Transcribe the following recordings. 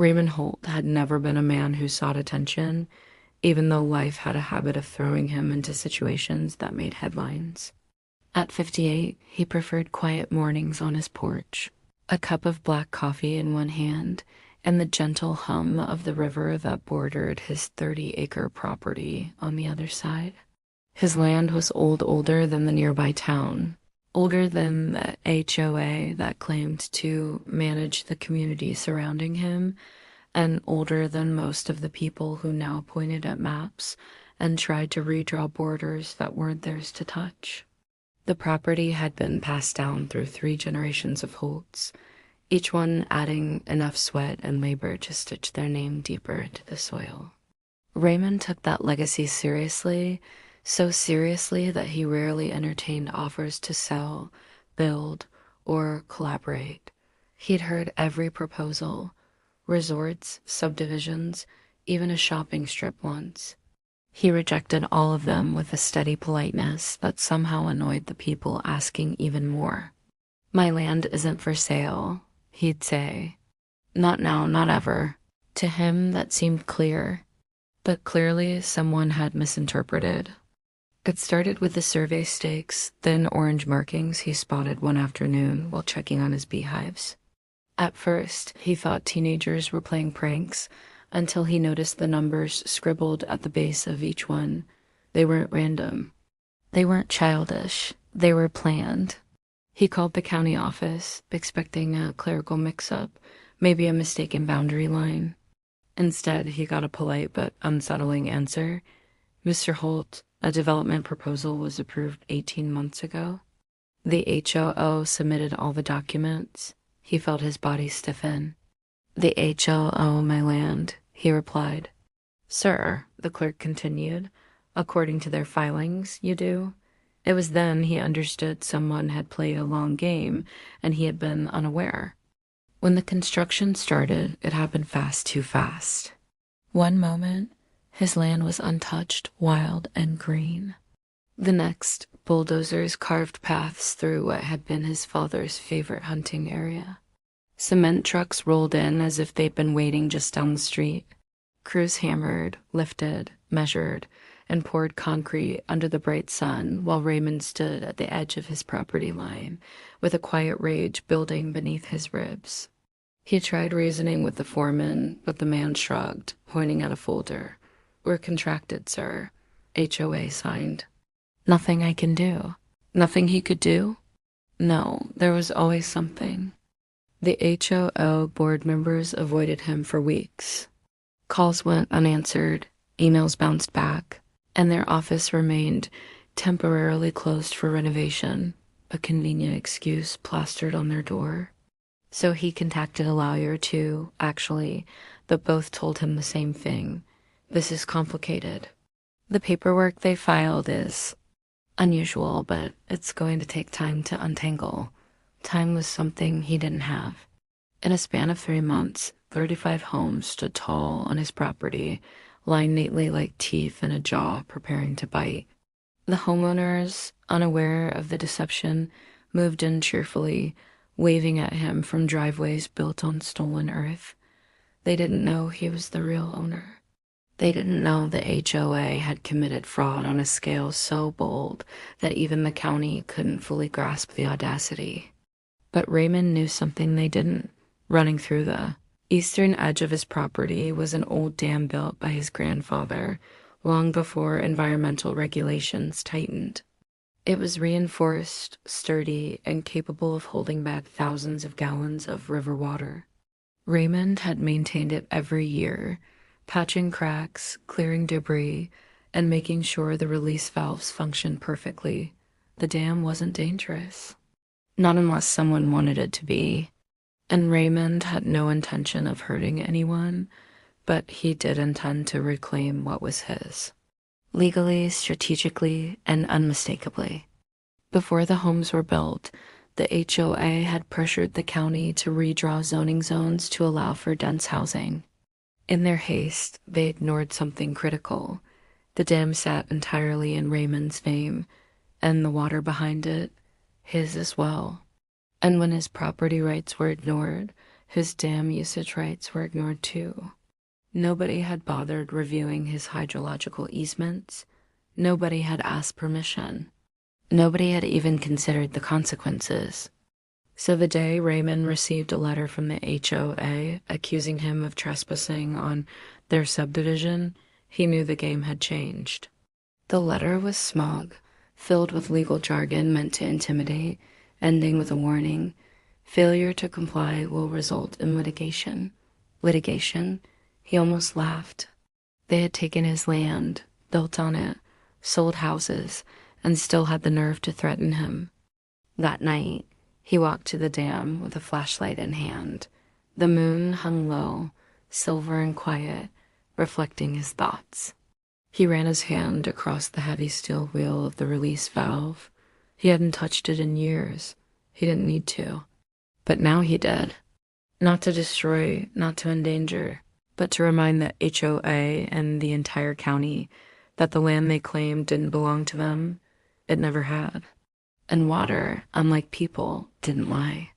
Raymond Holt had never been a man who sought attention, even though life had a habit of throwing him into situations that made headlines. At 58, he preferred quiet mornings on his porch, a cup of black coffee in one hand, and the gentle hum of the river that bordered his 30-acre property on the other side. His land was older than the nearby town, older than the HOA that claimed to manage the community surrounding him, and older than most of the people who now pointed at maps and tried to redraw borders that weren't theirs to touch. The property had been passed down through 3 generations of Holts, each one adding enough sweat and labor to stitch their name deeper into the soil. Raymond took that legacy seriously, so seriously that he rarely entertained offers to sell, build, or collaborate. He'd heard every proposal, resorts, subdivisions, even a shopping strip once. He rejected all of them with a steady politeness that somehow annoyed the people asking even more. "My land isn't for sale," he'd say. "Not now, not ever." To him, that seemed clear, but clearly someone had misinterpreted. It started with the survey stakes, thin orange markings he spotted one afternoon while checking on his beehives. At first, he thought teenagers were playing pranks until he noticed the numbers scribbled at the base of each one. They weren't random. They weren't childish. They were planned. He called the county office, expecting a clerical mix-up, maybe a mistaken boundary line. Instead, he got a polite but unsettling answer. "Mr. Holt, a development proposal was approved 18 months ago." The HOO submitted all the documents. He felt his body stiffen. "The HOO, my land," he replied. "Sir," the clerk continued, "according to their filings, you do." It was then he understood someone had played a long game, and he had been unaware. When the construction started, it happened fast, too fast. One moment, his land was untouched, wild, and green. The next, bulldozers carved paths through what had been his father's favorite hunting area. Cement trucks rolled in as if they'd been waiting just down the street. Crews hammered, lifted, measured, and poured concrete under the bright sun while Raymond stood at the edge of his property line, with a quiet rage building beneath his ribs. He tried reasoning with the foreman, but the man shrugged, pointing at a folder. "We're contracted, sir," HOA signed. Nothing I can do. Nothing he could do? No, there was always something. The HOO board members avoided him for weeks. Calls went unanswered, emails bounced back, and their office remained temporarily closed for renovation, a convenient excuse plastered on their door. So he contacted a lawyer too, actually, but both told him the same thing. "This is complicated. The paperwork they filed is unusual, but it's going to take time to untangle." Time was something he didn't have. In a span of 3 months, 35 homes stood tall on his property, lined neatly like teeth in a jaw preparing to bite. The homeowners, unaware of the deception, moved in cheerfully, waving at him from driveways built on stolen earth. They didn't know he was the real owner. They didn't know the HOA had committed fraud on a scale so bold that even the county couldn't fully grasp the audacity. But Raymond knew something they didn't. Running through the eastern edge of his property was an old dam built by his grandfather, long before environmental regulations tightened. It was reinforced, sturdy, and capable of holding back thousands of gallons of river water. Raymond had maintained it every year, patching cracks, clearing debris, and making sure the release valves functioned perfectly. The dam wasn't dangerous. Not unless someone wanted it to be. And Raymond had no intention of hurting anyone, but he did intend to reclaim what was his. Legally, strategically, and unmistakably. Before the homes were built, the HOA had pressured the county to redraw zoning zones to allow for dense housing. In their haste, they ignored something critical. The dam sat entirely in Raymond's name, and the water behind it, his as well. And when his property rights were ignored, His dam usage rights were ignored too. Nobody had bothered reviewing his hydrological easements. Nobody had asked permission. Nobody had even considered the consequences. So the day Raymond received a letter from the HOA accusing him of trespassing on their subdivision, he knew the game had changed. The letter was smug, filled with legal jargon meant to intimidate, ending with a warning: failure to comply will result in litigation. Litigation? He almost laughed. They had taken his land, built on it, sold houses, and still had the nerve to threaten him. That night, he walked to the dam with a flashlight in hand. The moon hung low, silver and quiet, reflecting his thoughts. He ran his hand across the heavy steel wheel of the release valve. He hadn't touched it in years. He didn't need to. But now he did. Not to destroy, not to endanger, but to remind the HOA and the entire county that the land they claimed didn't belong to them. It never had. And water, unlike people, didn't lie.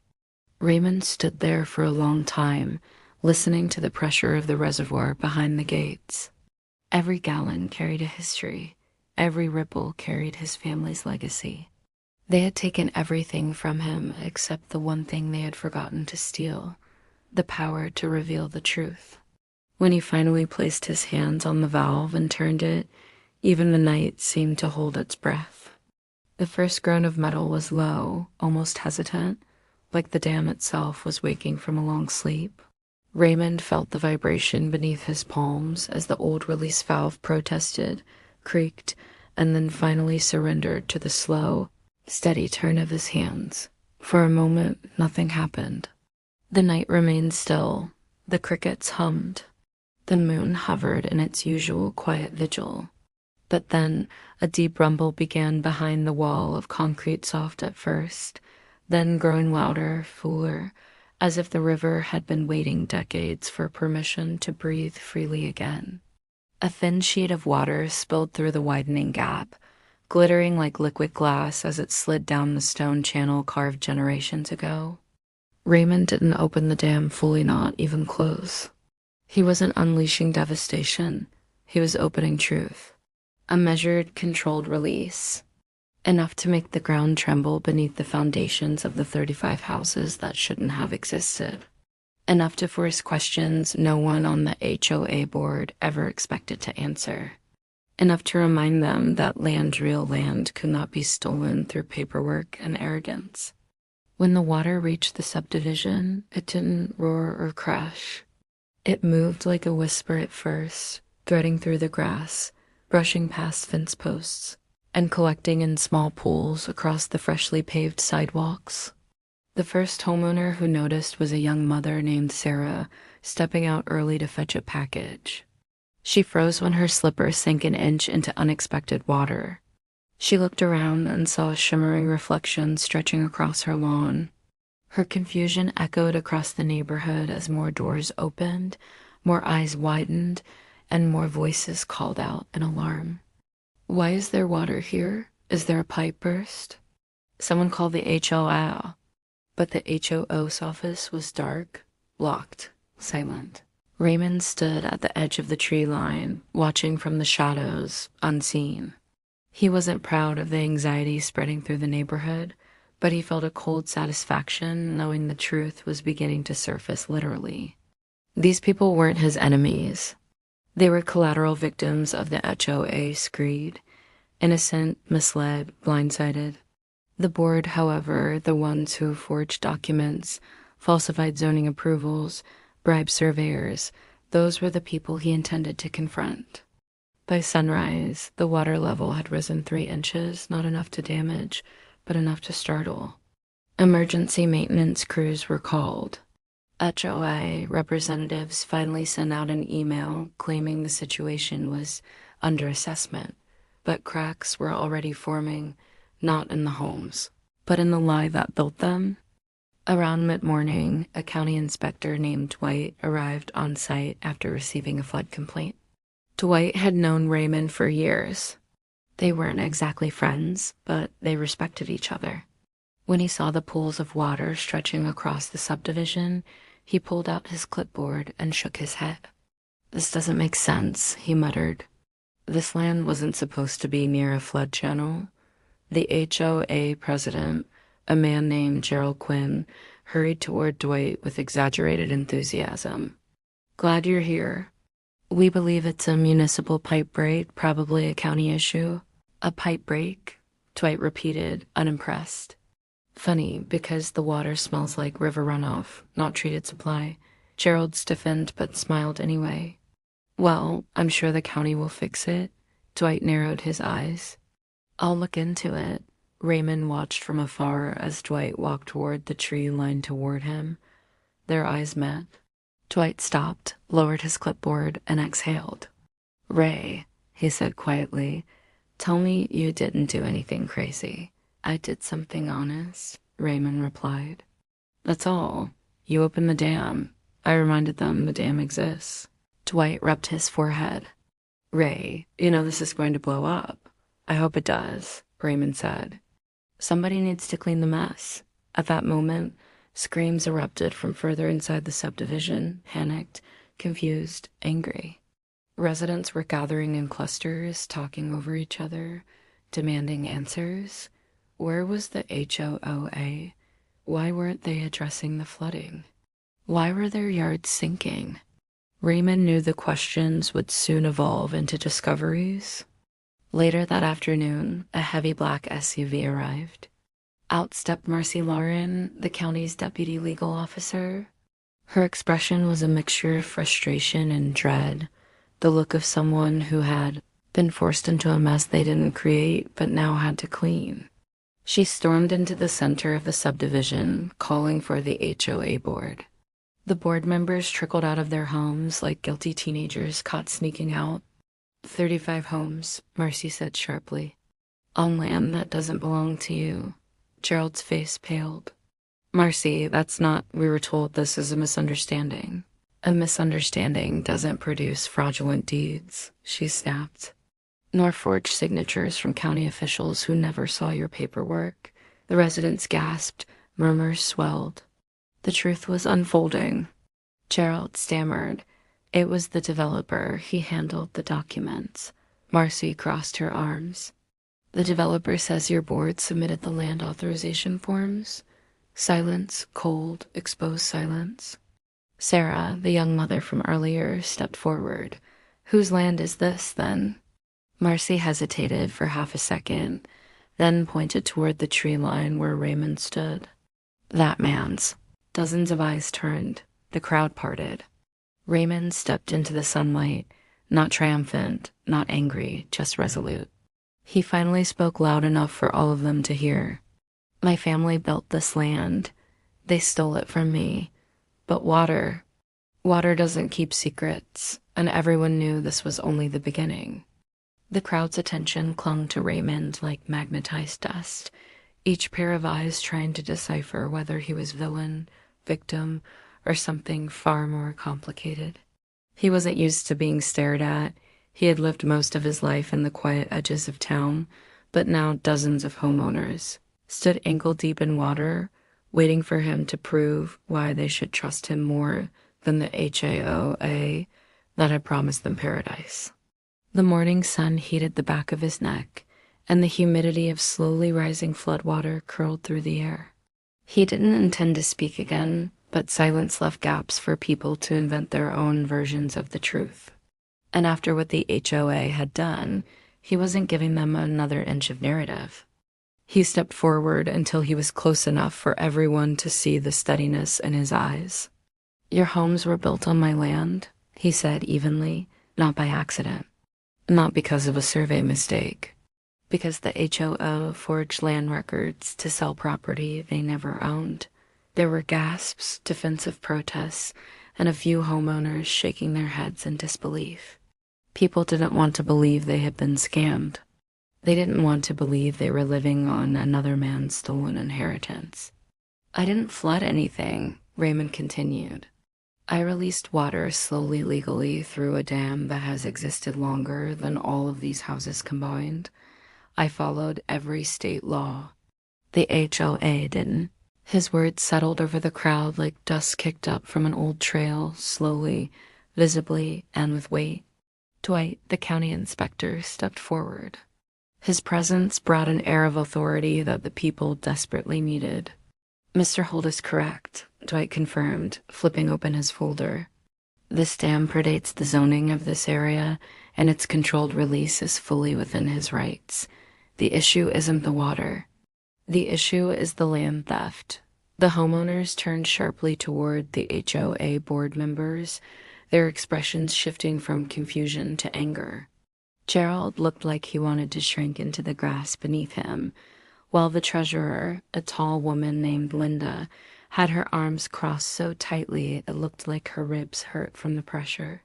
Raymond stood there for a long time, listening to the pressure of the reservoir behind the gates. Every gallon carried a history. Every ripple carried his family's legacy. They had taken everything from him except the one thing they had forgotten to steal: the power to reveal the truth. When he finally placed his hands on the valve and turned it, even the night seemed to hold its breath. The first groan of metal was low, almost hesitant, like the dam itself was waking from a long sleep. Raymond felt the vibration beneath his palms as the old release valve protested, creaked, and then finally surrendered to the slow, steady turn of his hands. For a moment, nothing happened. The night remained still. The crickets hummed. The moon hovered in its usual quiet vigil. But then a deep rumble began behind the wall of concrete, soft at first, then growing louder, fuller, as if the river had been waiting decades for permission to breathe freely again. A thin sheet of water spilled through the widening gap, glittering like liquid glass as it slid down the stone channel carved generations ago. Raymond didn't open the dam fully, not even close. He wasn't unleashing devastation. He was opening truth. A measured, controlled release. Enough to make the ground tremble beneath the foundations of the 35 houses that shouldn't have existed. Enough to force questions no one on the HOA board ever expected to answer. Enough to remind them that real land could not be stolen through paperwork and arrogance. When the water reached the subdivision, it didn't roar or crash. It moved like a whisper at first, threading through the grass, brushing past fence posts, and collecting in small pools across the freshly paved sidewalks. The first homeowner who noticed was a young mother named Sarah, stepping out early to fetch a package. She froze when her slipper sank an inch into unexpected water. She looked around and saw a shimmering reflection stretching across her lawn. Her confusion echoed across the neighborhood as more doors opened, more eyes widened, and more voices called out in alarm. Why is there water here? Is there a pipe burst? Someone called the HOA, but the HOA's office was dark, locked, silent. Raymond stood at the edge of the tree line, watching from the shadows, unseen. He wasn't proud of the anxiety spreading through the neighborhood, but he felt a cold satisfaction knowing the truth was beginning to surface literally. These people weren't his enemies. They were collateral victims of the HOA's greed, innocent, misled, blindsided. The board, however, the ones who forged documents, falsified zoning approvals, bribed surveyors, those were the people he intended to confront. By sunrise, the water level had risen 3 inches, not enough to damage, but enough to startle. Emergency maintenance crews were called. HOA representatives finally sent out an email claiming the situation was under assessment, but cracks were already forming, not in the homes, but in the lie that built them. Around mid-morning, a county inspector named Dwight arrived on site after receiving a flood complaint. Dwight had known Raymond for years. They weren't exactly friends, but they respected each other. When he saw the pools of water stretching across the subdivision, He pulled out his clipboard and shook his head. "This doesn't make sense," he muttered. This land wasn't supposed to be near a flood channel. The HOA president, a man named Gerald Quinn, hurried toward Dwight with exaggerated enthusiasm. "Glad you're here. We believe it's a municipal pipe break, probably a county issue." "A pipe break?" Dwight repeated, unimpressed. "Funny, because the water smells like river runoff, not treated supply." Gerald stiffened but smiled anyway. "Well, I'm sure the county will fix it." Dwight narrowed his eyes. "I'll look into it." Raymond watched from afar as Dwight walked toward the tree line toward him. Their eyes met. Dwight stopped, lowered his clipboard, and exhaled. "Ray," he said quietly, "tell me you didn't do anything crazy." "I did something honest," Raymond replied. "That's all. You opened the dam. I reminded them the dam exists." Dwight rubbed his forehead. "Ray, you know this is going to blow up." "I hope it does," Raymond said. "Somebody needs to clean the mess." At that moment, screams erupted from further inside the subdivision, panicked, confused, angry. Residents were gathering in clusters, talking over each other, demanding answers. Where was the HOA? Why weren't they addressing the flooding? Why were their yards sinking? Raymond knew the questions would soon evolve into discoveries. Later that afternoon, a heavy black SUV arrived. Out stepped Marcy Lauren, the county's deputy legal officer. Her expression was a mixture of frustration and dread, the look of someone who had been forced into a mess they didn't create but now had to clean. She stormed into the center of the subdivision, calling for the HOA board. The board members trickled out of their homes like guilty teenagers caught sneaking out. 35 homes, Marcy said sharply. "On land that doesn't belong to you." Gerald's face paled. "Marcy, that's not— we were told this is a misunderstanding." "A misunderstanding doesn't produce fraudulent deeds," she snapped. "Nor forged signatures from county officials who never saw your paperwork." The residents gasped, murmurs swelled. The truth was unfolding. Gerald stammered. "It was the developer. He handled the documents." Marcy crossed her arms. "The developer says your board submitted the land authorization forms." Silence, cold, exposed silence. Sarah, the young mother from earlier, stepped forward. "Whose land is this, then?" Marcy hesitated for half a second, then pointed toward the tree line where Raymond stood. "That man's." Dozens of eyes turned. The crowd parted. Raymond stepped into the sunlight, not triumphant, not angry, just resolute. He finally spoke loud enough for all of them to hear. "My family built this land. They stole it from me. But water doesn't keep secrets, and everyone knew this was only the beginning." The crowd's attention clung to Raymond like magnetized dust, each pair of eyes trying to decipher whether he was villain, victim, or something far more complicated. He wasn't used to being stared at. He had lived most of his life in the quiet edges of town, but now dozens of homeowners stood ankle-deep in water, waiting for him to prove why they should trust him more than the HOA that had promised them paradise. The morning sun heated the back of his neck, and the humidity of slowly rising floodwater curled through the air. He didn't intend to speak again, but silence left gaps for people to invent their own versions of the truth. And after what the HOA had done, he wasn't giving them another inch of narrative. He stepped forward until he was close enough for everyone to see the steadiness in his eyes. "Your homes were built on my land," he said evenly, "not by accident. Not because of a survey mistake. Because the HOA forged land records to sell property they never owned." There were gasps, defensive protests, and a few homeowners shaking their heads in disbelief. People didn't want to believe they had been scammed. They didn't want to believe they were living on another man's stolen inheritance. "I didn't flood anything," Raymond continued. "I released water slowly legally through a dam that has existed longer than all of these houses combined. I followed every state law. The HOA didn't." His words settled over the crowd like dust kicked up from an old trail, slowly, visibly, and with weight. Dwight, the county inspector, stepped forward. His presence brought an air of authority that the people desperately needed. "Mr. Holt is correct," Dwight confirmed, flipping open his folder. "This dam predates the zoning of this area, and its controlled release is fully within his rights. The issue isn't the water. The issue is the land theft." The homeowners turned sharply toward the HOA board members, their expressions shifting from confusion to anger. Gerald looked like he wanted to shrink into the grass beneath him, while the treasurer, a tall woman named Linda, had her arms crossed so tightly it looked like her ribs hurt from the pressure.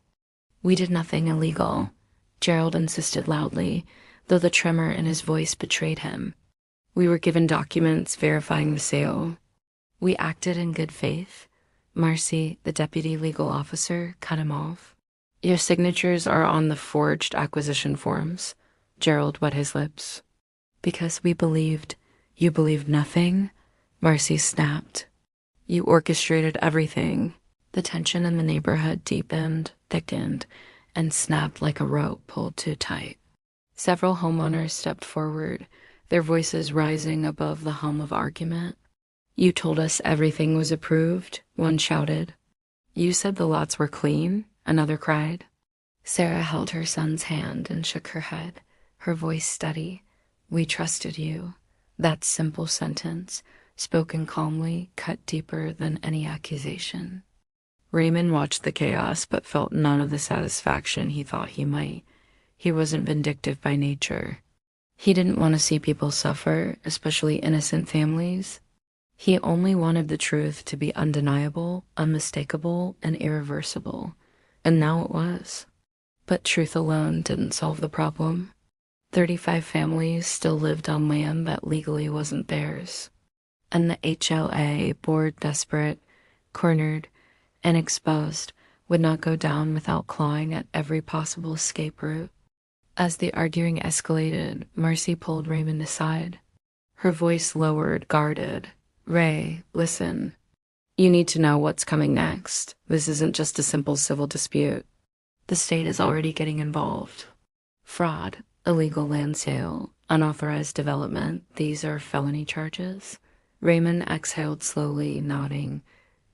"We did nothing illegal," Gerald insisted loudly, though the tremor in his voice betrayed him. "We were given documents verifying the sale. We acted in good faith." Marcy, the deputy legal officer, cut him off. "Your signatures are on the forged acquisition forms." Gerald wet his lips. "Because we believed." "You believed nothing?" Marcy snapped. "You orchestrated everything." The tension in the neighborhood deepened, thickened, and snapped like a rope pulled too tight. Several homeowners stepped forward, their voices rising above the hum of argument. "You told us everything was approved," one shouted. "You said the lots were clean," another cried. Sarah held her son's hand and shook her head, her voice steady. "We trusted you." That simple sentence, spoken calmly, cut deeper than any accusation. Raymond watched the chaos but felt none of the satisfaction he thought he might. He wasn't vindictive by nature. He didn't want to see people suffer, especially innocent families. He only wanted the truth to be undeniable, unmistakable, and irreversible. And now it was. But truth alone didn't solve the problem. 35 families still lived on land that legally wasn't theirs. And the HOA, bored, desperate, cornered, and exposed, would not go down without clawing at every possible escape route. As the arguing escalated, Marcy pulled Raymond aside. Her voice lowered, guarded. "Ray, listen. You need to know what's coming next. This isn't just a simple civil dispute. The state is already getting involved. Fraud, illegal land sale, unauthorized development, these are felony charges." Raymond exhaled slowly, nodding.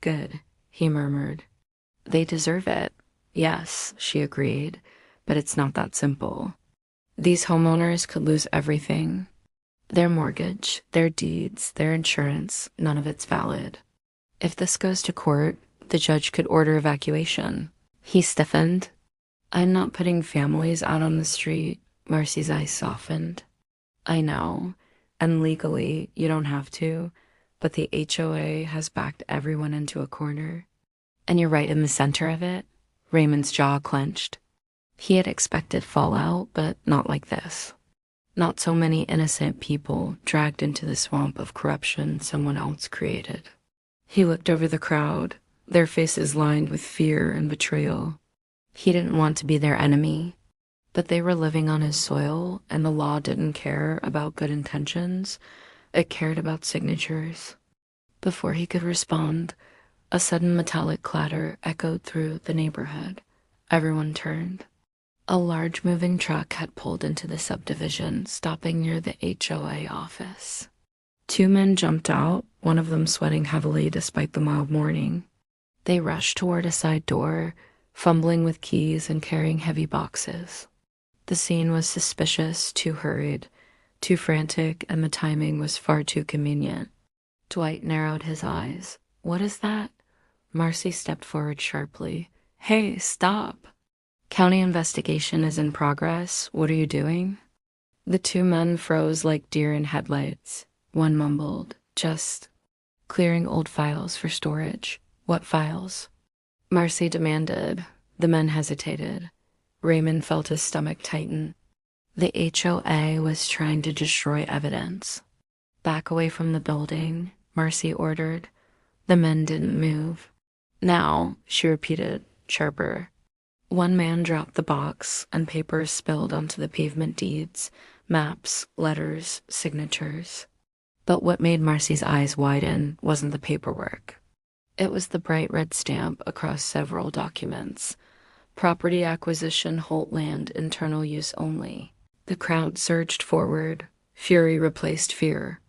"Good," he murmured. "They deserve it." "Yes," she agreed, "but it's not that simple. These homeowners could lose everything. Their mortgage, their deeds, their insurance, none of it's valid. If this goes to court, the judge could order evacuation." He stiffened. "I'm not putting families out on the street." Marcy's eyes softened. "I know, and legally you don't have to, but the HOA has backed everyone into a corner. And you're right in the center of it." Raymond's jaw clenched. He had expected fallout, but not like this. Not so many innocent people dragged into the swamp of corruption someone else created. He looked over the crowd, their faces lined with fear and betrayal. He didn't want to be their enemy, but they were living on his soil, and the law didn't care about good intentions. It cared about signatures. Before he could respond, a sudden metallic clatter echoed through the neighborhood. Everyone turned. A large moving truck had pulled into the subdivision, stopping near the HOA office. 2 men jumped out, one of them sweating heavily despite the mild morning. They rushed toward a side door, fumbling with keys and carrying heavy boxes. The scene was suspicious, too hurried, too frantic, and the timing was far too convenient. Dwight narrowed his eyes. "What is that?" Marcy stepped forward sharply. "Hey, stop! County investigation is in progress. What are you doing?" The 2 men froze like deer in headlights. One mumbled, "Just clearing old files for storage." "What files?" Marcy demanded. The men hesitated. Raymond felt his stomach tighten. The HOA was trying to destroy evidence. "Back away from the building," Marcy ordered. The men didn't move. "Now," she repeated, sharper. One man dropped the box, and papers spilled onto the pavement deeds, maps, letters, signatures. But what made Marcy's eyes widen wasn't the paperwork. It was the bright red stamp across several documents. Property acquisition, Holt land, internal use only. The crowd surged forward. Fury replaced fear.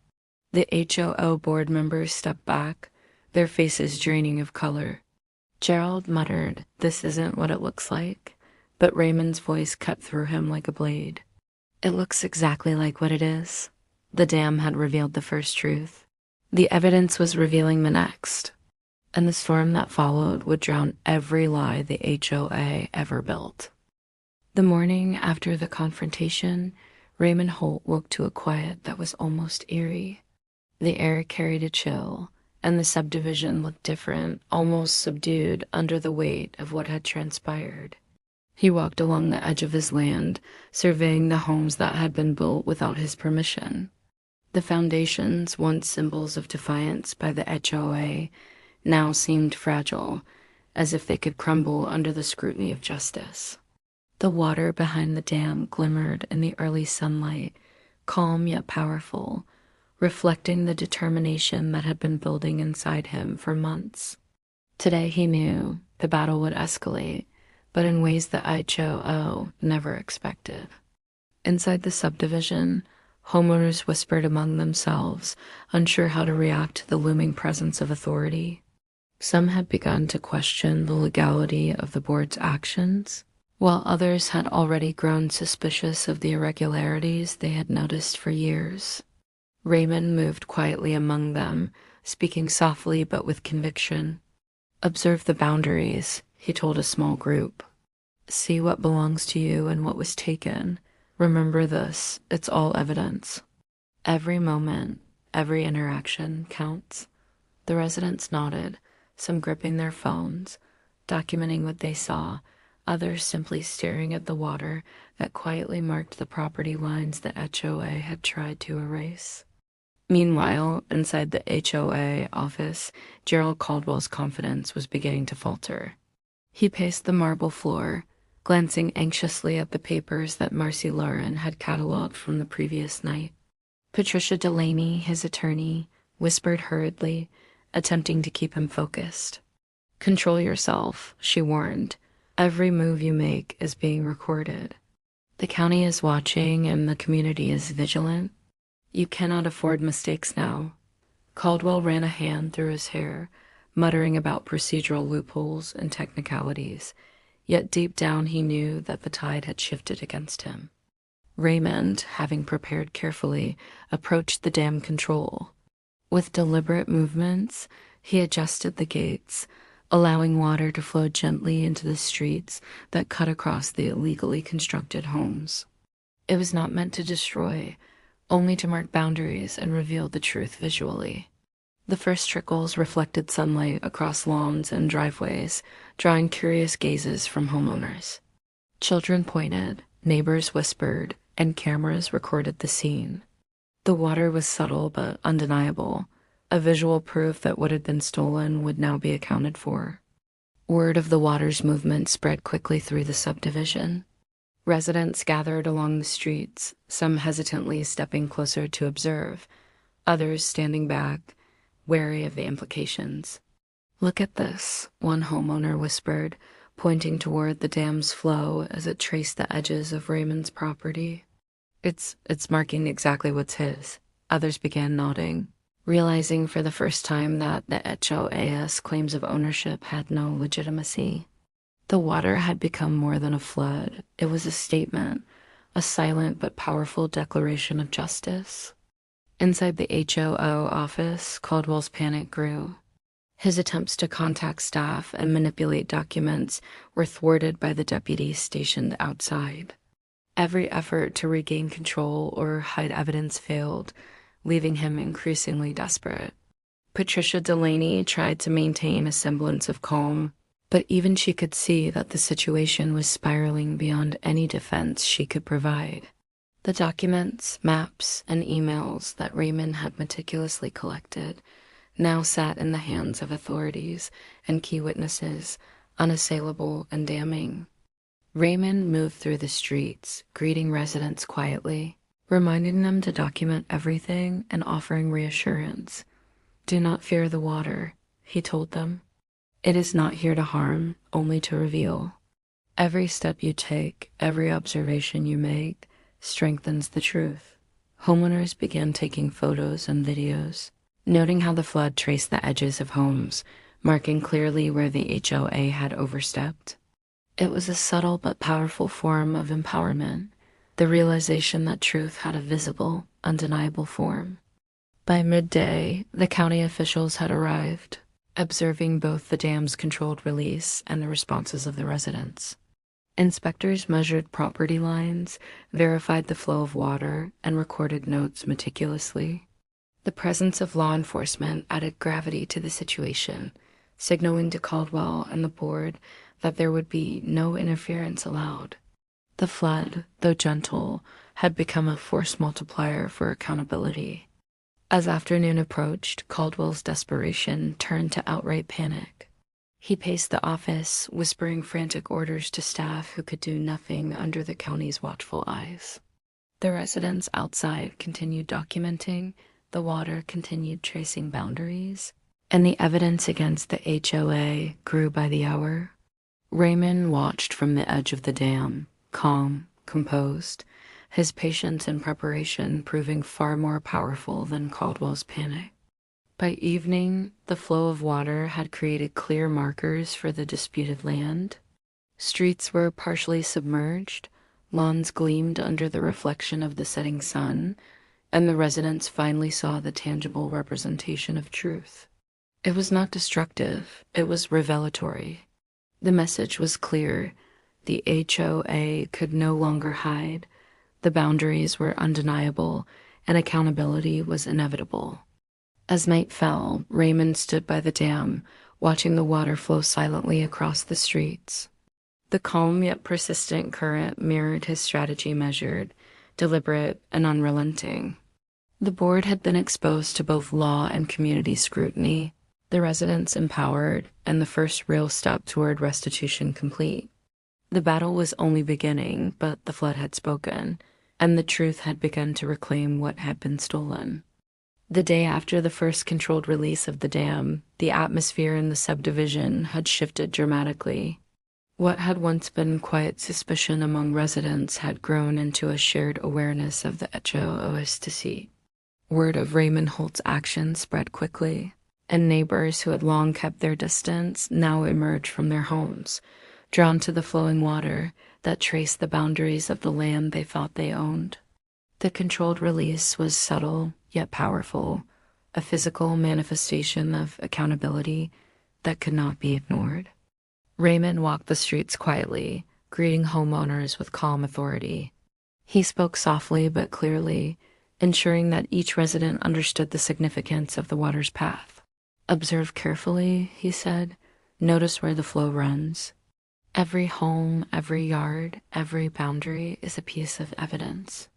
The HOO board members stepped back, their faces draining of color. Gerald muttered, "This isn't what it looks like," but Raymond's voice cut through him like a blade. "It looks exactly like what it is." The dam had revealed the first truth. The evidence was revealing the next. And the storm that followed would drown every lie the HOA ever built. The morning after the confrontation, Raymond Holt woke to a quiet that was almost eerie. The air carried a chill, and the subdivision looked different, almost subdued under the weight of what had transpired. He walked along the edge of his land, surveying the homes that had been built without his permission. The foundations, once symbols of defiance by the HOA, now seemed fragile, as if they could crumble under the scrutiny of justice. The water behind the dam glimmered in the early sunlight, calm yet powerful, reflecting the determination that had been building inside him for months. Today he knew the battle would escalate, but in ways the HOO never expected. Inside the subdivision, homeowners whispered among themselves, unsure how to react to the looming presence of authority. Some had begun to question the legality of the board's actions, while others had already grown suspicious of the irregularities they had noticed for years. Raymond moved quietly among them, speaking softly but with conviction. "Observe the boundaries," he told a small group. "See what belongs to you and what was taken. Remember this, it's all evidence. Every moment, every interaction counts." The residents nodded, some gripping their phones, documenting what they saw, others simply staring at the water that quietly marked the property lines the HOA had tried to erase. Meanwhile, inside the HOA office, Gerald Caldwell's confidence was beginning to falter. He paced the marble floor, glancing anxiously at the papers that Marcy Lauren had cataloged from the previous night. Patricia Delaney, his attorney, whispered hurriedly, attempting to keep him focused. "Control yourself," she warned. "Every move you make is being recorded. The county is watching and the community is vigilant. You cannot afford mistakes now." Caldwell ran a hand through his hair, muttering about procedural loopholes and technicalities, yet deep down he knew that the tide had shifted against him. Raymond, having prepared carefully, approached the dam control. With deliberate movements, he adjusted the gates, allowing water to flow gently into the streets that cut across the illegally constructed homes. It was not meant to destroy, only to mark boundaries and reveal the truth visually. The first trickles reflected sunlight across lawns and driveways, drawing curious gazes from homeowners. Children pointed, neighbors whispered, and cameras recorded the scene. The water was subtle but undeniable, a visual proof that what had been stolen would now be accounted for. Word of the water's movement spread quickly through the subdivision. Residents gathered along the streets, some hesitantly stepping closer to observe, others standing back, wary of the implications. "Look at this," one homeowner whispered, pointing toward the dam's flow as it traced the edges of Raymond's property. It's marking exactly what's his." Others began nodding, realizing for the first time that the HOA's claims of ownership had no legitimacy. The water had become more than a flood. It was a statement, a silent but powerful declaration of justice. Inside the HOO office, Caldwell's panic grew. His attempts to contact staff and manipulate documents were thwarted by the deputies stationed outside. Every effort to regain control or hide evidence failed, leaving him increasingly desperate. Patricia Delaney tried to maintain a semblance of calm, but even she could see that the situation was spiraling beyond any defense she could provide. The documents, maps, and emails that Raymond had meticulously collected now sat in the hands of authorities and key witnesses, unassailable and damning. Raymond moved through the streets, greeting residents quietly. reminding them to document everything and offering reassurance. "Do not fear the water," he told them. "It is not here to harm, only to reveal. Every step you take, every observation you make, strengthens the truth." Homeowners began taking photos and videos, noting how the flood traced the edges of homes, marking clearly where the HOA had overstepped. It was a subtle but powerful form of empowerment, the realization that truth had a visible, undeniable form. By midday, the county officials had arrived, observing both the dam's controlled release and the responses of the residents. Inspectors measured property lines, verified the flow of water, and recorded notes meticulously. The presence of law enforcement added gravity to the situation, signaling to Caldwell and the board that there would be no interference allowed. The flood, though gentle, had become a force multiplier for accountability. As afternoon approached, Caldwell's desperation turned to outright panic. He paced the office, whispering frantic orders to staff who could do nothing under the county's watchful eyes. The residents outside continued documenting, the water continued tracing boundaries, and the evidence against the HOA grew by the hour. Raymond watched from the edge of the dam, calm, composed, his patience and preparation proving far more powerful than Caldwell's panic. By evening, the flow of water had created clear markers for the disputed land. Streets were partially submerged, lawns gleamed under the reflection of the setting sun, and the residents finally saw the tangible representation of truth. It was not destructive, it was revelatory. The message was clear. The HOA could no longer hide. The boundaries were undeniable, and accountability was inevitable. As night fell, Raymond stood by the dam, watching the water flow silently across the streets. The calm yet persistent current mirrored his strategy, measured, deliberate, and unrelenting. The board had been exposed to both law and community scrutiny, the residents empowered, and the first real step toward restitution complete. The battle was only beginning, but the flood had spoken, and the truth had begun to reclaim what had been stolen. The day after the first controlled release of the dam, the atmosphere in the subdivision had shifted dramatically. What had once been quiet suspicion among residents had grown into a shared awareness of the HOA's deceit. Word of Raymond Holt's actions spread quickly, and neighbors who had long kept their distance now emerged from their homes, drawn to the flowing water that traced the boundaries of the land they thought they owned. The controlled release was subtle yet powerful, a physical manifestation of accountability that could not be ignored. Raymond walked the streets quietly, greeting homeowners with calm authority. He spoke softly but clearly, ensuring that each resident understood the significance of the water's path. "Observe carefully," he said. "Notice where the flow runs. Every home, every yard, every boundary is a piece of evidence.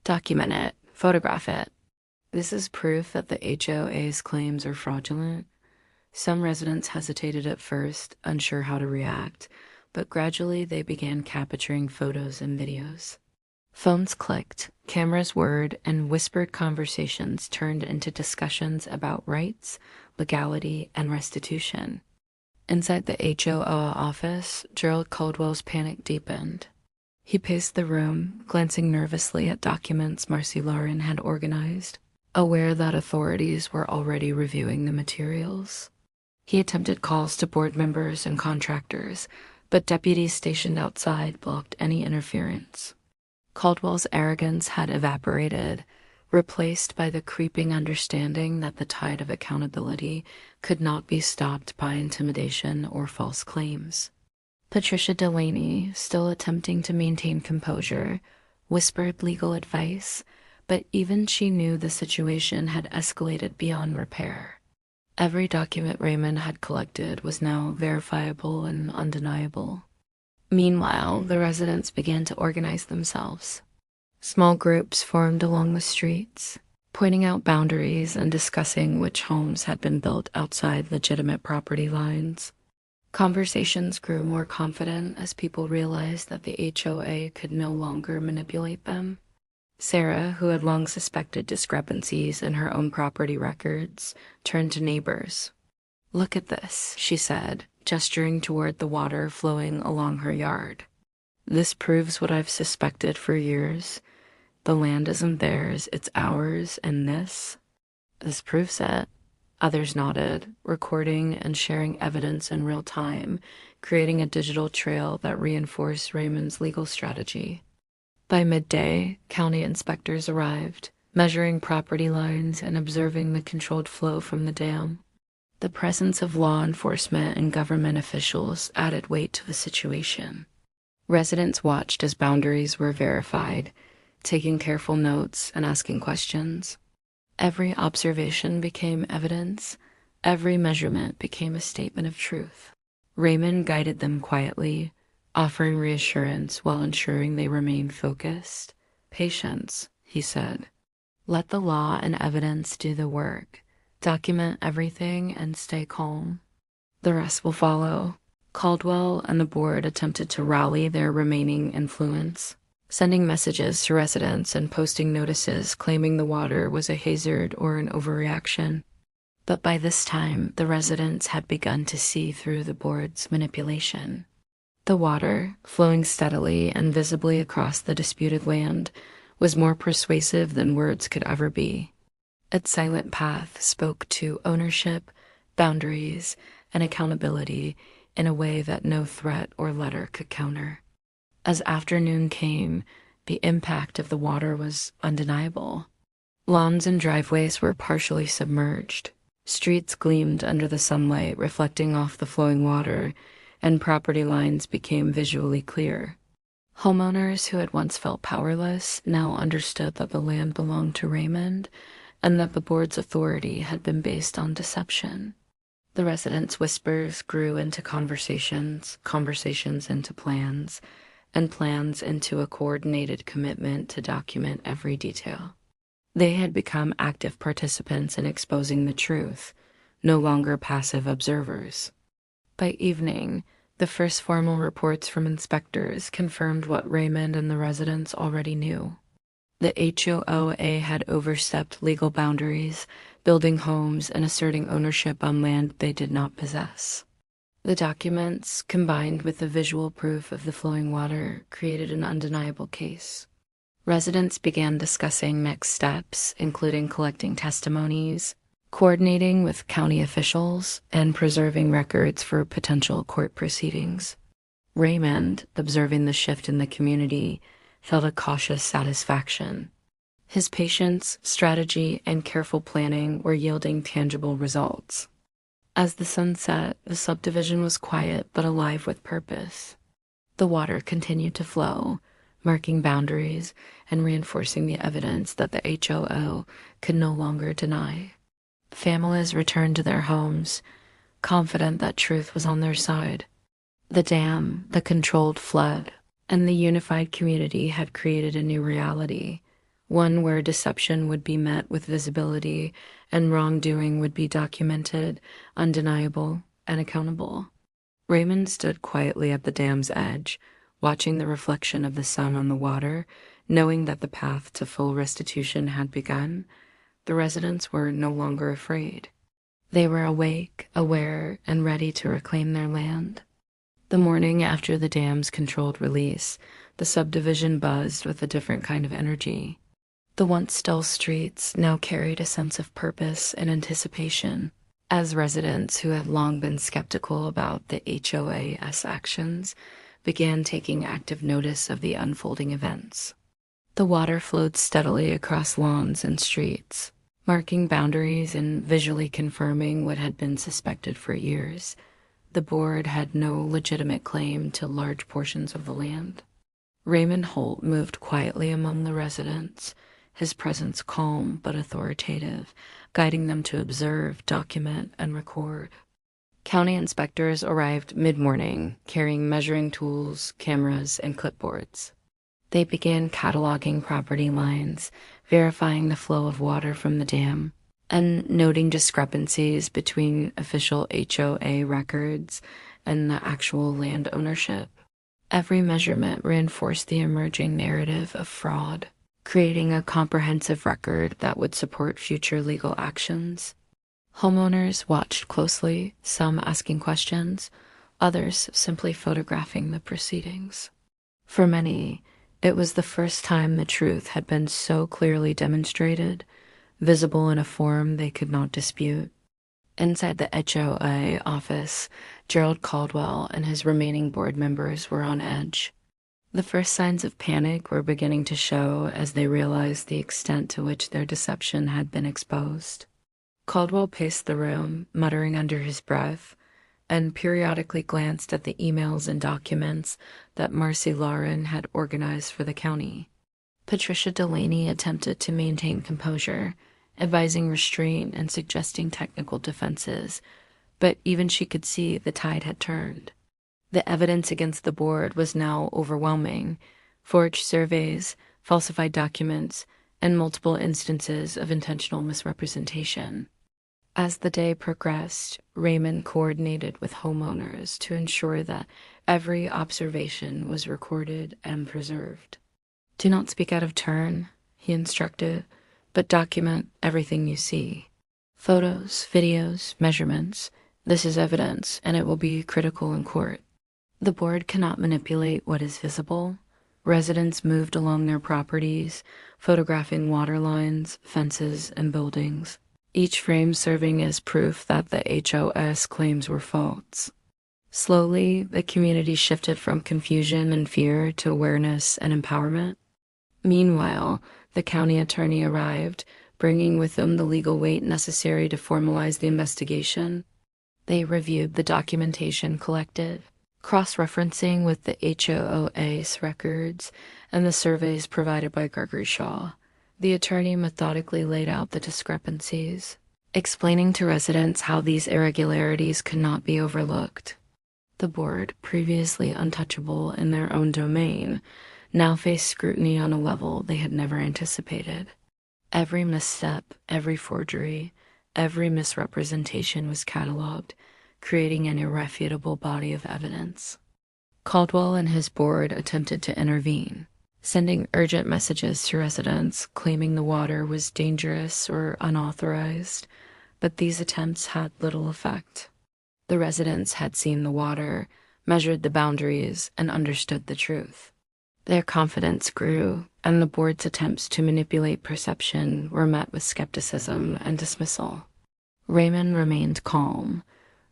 Document it, photograph it. This is proof that the HOA's claims are fraudulent." Some residents hesitated at first, unsure how to react, but gradually they began capturing photos and videos. Phones clicked, cameras whirred, and whispered conversations turned into discussions about rights, legality, and restitution. Inside the HOA office, Gerald Caldwell's panic deepened. He paced the room, glancing nervously at documents Marcy Lauren had organized, aware that authorities were already reviewing the materials. He attempted calls to board members and contractors, but deputies stationed outside blocked any interference. Caldwell's arrogance had evaporated, replaced by the creeping understanding that the tide of accountability could not be stopped by intimidation or false claims. Patricia Delaney, still attempting to maintain composure, whispered legal advice, but even she knew the situation had escalated beyond repair. Every document Raymond had collected was now verifiable and undeniable. Meanwhile, the residents began to organize themselves. Small groups formed along the streets, pointing out boundaries and discussing which homes had been built outside legitimate property lines. Conversations grew more confident as people realized that the HOA could no longer manipulate them. Sarah, who had long suspected discrepancies in her own property records, turned to neighbors. "Look at this," she said, gesturing toward the water flowing along her yard. "This proves what I've suspected for years. The land isn't theirs, it's ours, and this proves it." Others nodded, recording and sharing evidence in real time, creating a digital trail that reinforced Raymond's legal strategy. By midday, county inspectors arrived, measuring property lines and observing the controlled flow from the dam. The presence of law enforcement and government officials added weight to the situation. Residents watched as boundaries were verified, taking careful notes and asking questions. Every observation became evidence. Every measurement became a statement of truth. Raymond guided them quietly, offering reassurance while ensuring they remained focused. "Patience," he said. "Let the law and evidence do the work. Document everything and stay calm. The rest will follow." Caldwell and the board attempted to rally their remaining influence, sending messages to residents and posting notices claiming the water was a hazard or an overreaction. But by this time, the residents had begun to see through the board's manipulation. The water, flowing steadily and visibly across the disputed land, was more persuasive than words could ever be. Its silent path spoke to ownership, boundaries, and accountability in a way that no threat or letter could counter. As afternoon came, the impact of the water was undeniable. Lawns and driveways were partially submerged. Streets gleamed under the sunlight, reflecting off the flowing water, and property lines became visually clear. Homeowners who had once felt powerless now understood that the land belonged to Raymond and that the board's authority had been based on deception. The residents' whispers grew into conversations, conversations into plans, and plans into a coordinated commitment to document every detail. They had become active participants in exposing the truth, no longer passive observers. By evening, the first formal reports from inspectors confirmed what Raymond and the residents already knew. The HOA had overstepped legal boundaries, building homes and asserting ownership on land they did not possess. The documents, combined with the visual proof of the flowing water, created an undeniable case. Residents began discussing next steps, including collecting testimonies, coordinating with county officials, and preserving records for potential court proceedings. Raymond, observing the shift in the community, felt a cautious satisfaction. His patience, strategy, and careful planning were yielding tangible results. As the sun set, the subdivision was quiet but alive with purpose. The water continued to flow, marking boundaries and reinforcing the evidence that the HOA could no longer deny. Families returned to their homes, confident that truth was on their side. The dam, the controlled flood, and the unified community had created a new reality, one where deception would be met with visibility and wrongdoing would be documented, undeniable, and accountable. Raymond stood quietly at the dam's edge, watching the reflection of the sun on the water, knowing that the path to full restitution had begun. The residents were no longer afraid. They were awake, aware, and ready to reclaim their land. The morning after the dam's controlled release, the subdivision buzzed with a different kind of energy. The once still streets now carried a sense of purpose and anticipation, as residents who had long been skeptical about the HOA's actions began taking active notice of the unfolding events. The water flowed steadily across lawns and streets, marking boundaries and visually confirming what had been suspected for years. The board had no legitimate claim to large portions of the land. Raymond Holt moved quietly among the residents, his presence calm but authoritative, guiding them to observe, document, and record. County inspectors arrived mid-morning, carrying measuring tools, cameras, and clipboards. They began cataloging property lines, verifying the flow of water from the dam, and noting discrepancies between official HOA records and the actual land ownership. Every measurement reinforced the emerging narrative of fraud. creating a comprehensive record that would support future legal actions. Homeowners watched closely, some asking questions, others simply photographing the proceedings. For many, it was the first time the truth had been so clearly demonstrated, visible in a form they could not dispute. Inside the HOA office, Gerald Caldwell and his remaining board members were on edge. The first signs of panic were beginning to show as they realized the extent to which their deception had been exposed. Caldwell paced the room, muttering under his breath, and periodically glanced at the emails and documents that Marcy Lauren had organized for the county. Patricia Delaney attempted to maintain composure, advising restraint and suggesting technical defenses, but even she could see the tide had turned. The evidence against the board was now overwhelming: forged surveys, falsified documents, and multiple instances of intentional misrepresentation. As the day progressed, Raymond coordinated with homeowners to ensure that every observation was recorded and preserved. "Do not speak out of turn," he instructed, "but document everything you see. Photos, videos, measurements. This is evidence, and it will be critical in court." The board cannot manipulate what is visible. Residents moved along their properties, photographing water lines, fences, and buildings, each frame serving as proof that the HOS claims were false. Slowly, the community shifted from confusion and fear to awareness and empowerment. Meanwhile, the county attorney arrived, bringing with them the legal weight necessary to formalize the investigation. They reviewed the documentation collected, cross-referencing with the HOA's records and the surveys provided by Gregory Shaw. The attorney methodically laid out the discrepancies, explaining to residents how these irregularities could not be overlooked. The board, previously untouchable in their own domain, now faced scrutiny on a level they had never anticipated. Every misstep, every forgery, every misrepresentation was cataloged, creating an irrefutable body of evidence. Caldwell and his board attempted to intervene, sending urgent messages to residents claiming the water was dangerous or unauthorized, but these attempts had little effect. The residents had seen the water, measured the boundaries, and understood the truth. Their confidence grew, and the board's attempts to manipulate perception were met with skepticism and dismissal. Raymond remained calm,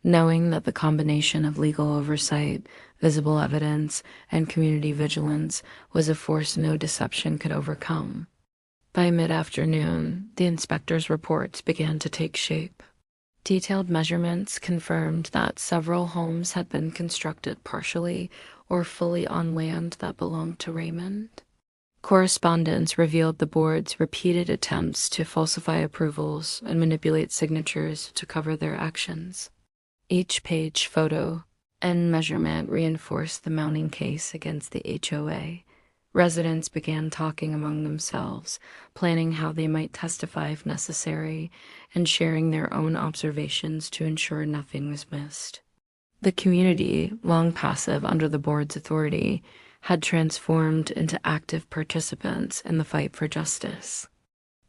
knowing that the combination of legal oversight, visible evidence, and community vigilance was a force no deception could overcome. By mid-afternoon, the inspectors' reports began to take shape. Detailed measurements confirmed that several homes had been constructed partially or fully on land that belonged to Raymond. Correspondence revealed the board's repeated attempts to falsify approvals and manipulate signatures to cover their actions. Each page, photo, and measurement reinforced the mounting case against the HOA. Residents began talking among themselves, planning how they might testify if necessary, and sharing their own observations to ensure nothing was missed. The community, long passive under the board's authority, had transformed into active participants in the fight for justice.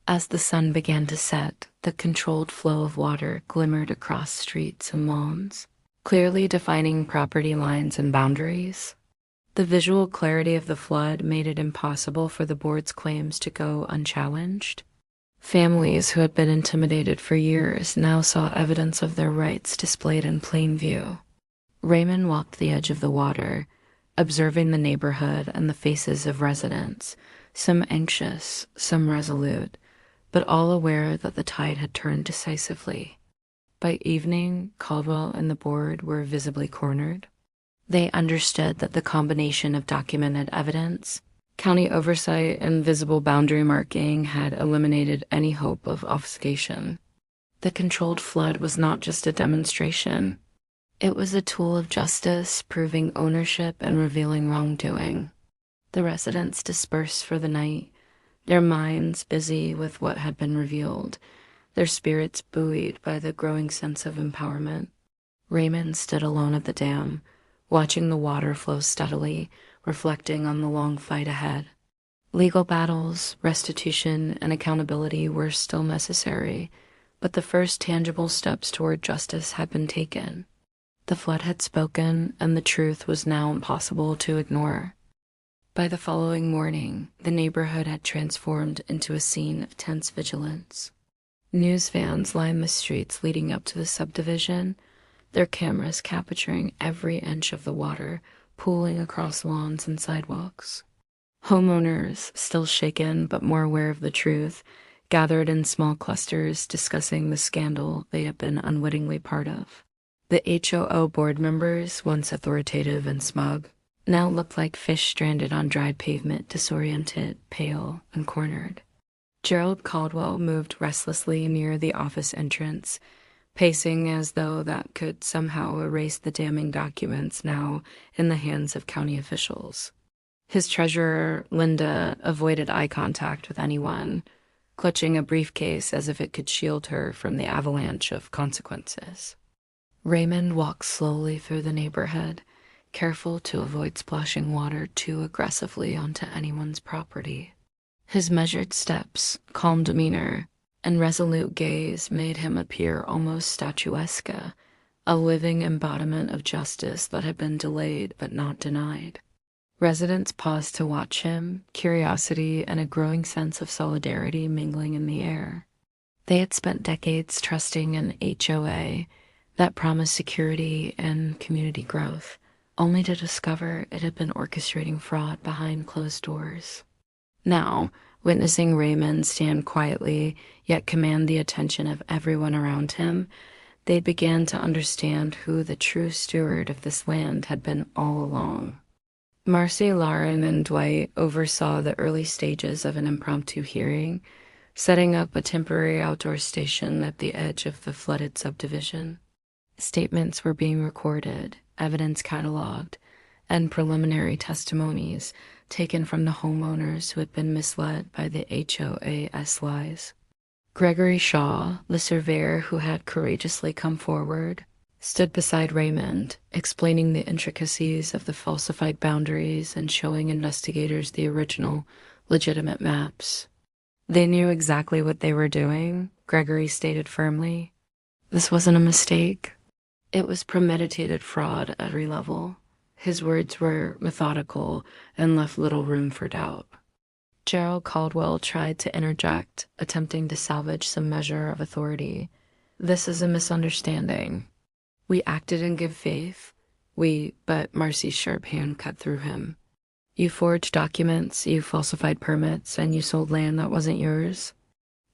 As the sun began to set, the controlled flow of water glimmered across streets and lawns, clearly defining property lines and boundaries. The visual clarity of the flood made it impossible for the board's claims to go unchallenged. Families who had been intimidated for years now saw evidence of their rights displayed in plain view. Raymond walked the edge of the water, observing the neighborhood and the faces of residents, some anxious, some resolute, but all aware that the tide had turned decisively. By evening, Caldwell and the board were visibly cornered. They understood that the combination of documented evidence, county oversight, and visible boundary marking had eliminated any hope of obfuscation. The controlled flood was not just a demonstration. It was a tool of justice, proving ownership and revealing wrongdoing. The residents dispersed for the night, their minds busy with what had been revealed, their spirits buoyed by the growing sense of empowerment. Raymond stood alone at the dam, watching the water flow steadily, reflecting on the long fight ahead. Legal battles, restitution, and accountability were still necessary, but the first tangible steps toward justice had been taken. The flood had spoken, and the truth was now impossible to ignore. By the following morning, the neighborhood had transformed into a scene of tense vigilance. News vans lined the streets leading up to the subdivision, their cameras capturing every inch of the water pooling across lawns and sidewalks. Homeowners, still shaken but more aware of the truth, gathered in small clusters discussing the scandal they had been unwittingly part of. The HOA board members, once authoritative and smug, now looked like fish stranded on dried pavement, disoriented, pale, and cornered. Gerald Caldwell moved restlessly near the office entrance, pacing as though that could somehow erase the damning documents now in the hands of county officials. His treasurer, Linda, avoided eye contact with anyone, clutching a briefcase as if it could shield her from the avalanche of consequences. Raymond walked slowly through the neighborhood, careful to avoid splashing water too aggressively onto anyone's property. His measured steps, calm demeanor, and resolute gaze made him appear almost statuesque, a living embodiment of justice that had been delayed but not denied. Residents paused to watch him, curiosity and a growing sense of solidarity mingling in the air. They had spent decades trusting an HOA that promised security and community growth, only to discover it had been orchestrating fraud behind closed doors. Now, witnessing Raymond stand quietly yet command the attention of everyone around him, they began to understand who the true steward of this land had been all along. Marcy, Lauren, and Dwight oversaw the early stages of an impromptu hearing, setting up a temporary outdoor station at the edge of the flooded subdivision. Statements were being recorded, evidence cataloged, and preliminary testimonies taken from the homeowners who had been misled by the HOA's lies. Gregory Shaw, the surveyor who had courageously come forward, stood beside Raymond, explaining the intricacies of the falsified boundaries and showing investigators the original, legitimate maps. They knew exactly what they were doing, Gregory stated firmly. This wasn't a mistake. It was premeditated fraud at every level. His words were methodical and left little room for doubt. Gerald Caldwell tried to interject, attempting to salvage some measure of authority. This is a misunderstanding. We acted in good faith. But Marcy's sharp hand cut through him. You forged documents, you falsified permits, and you sold land that wasn't yours.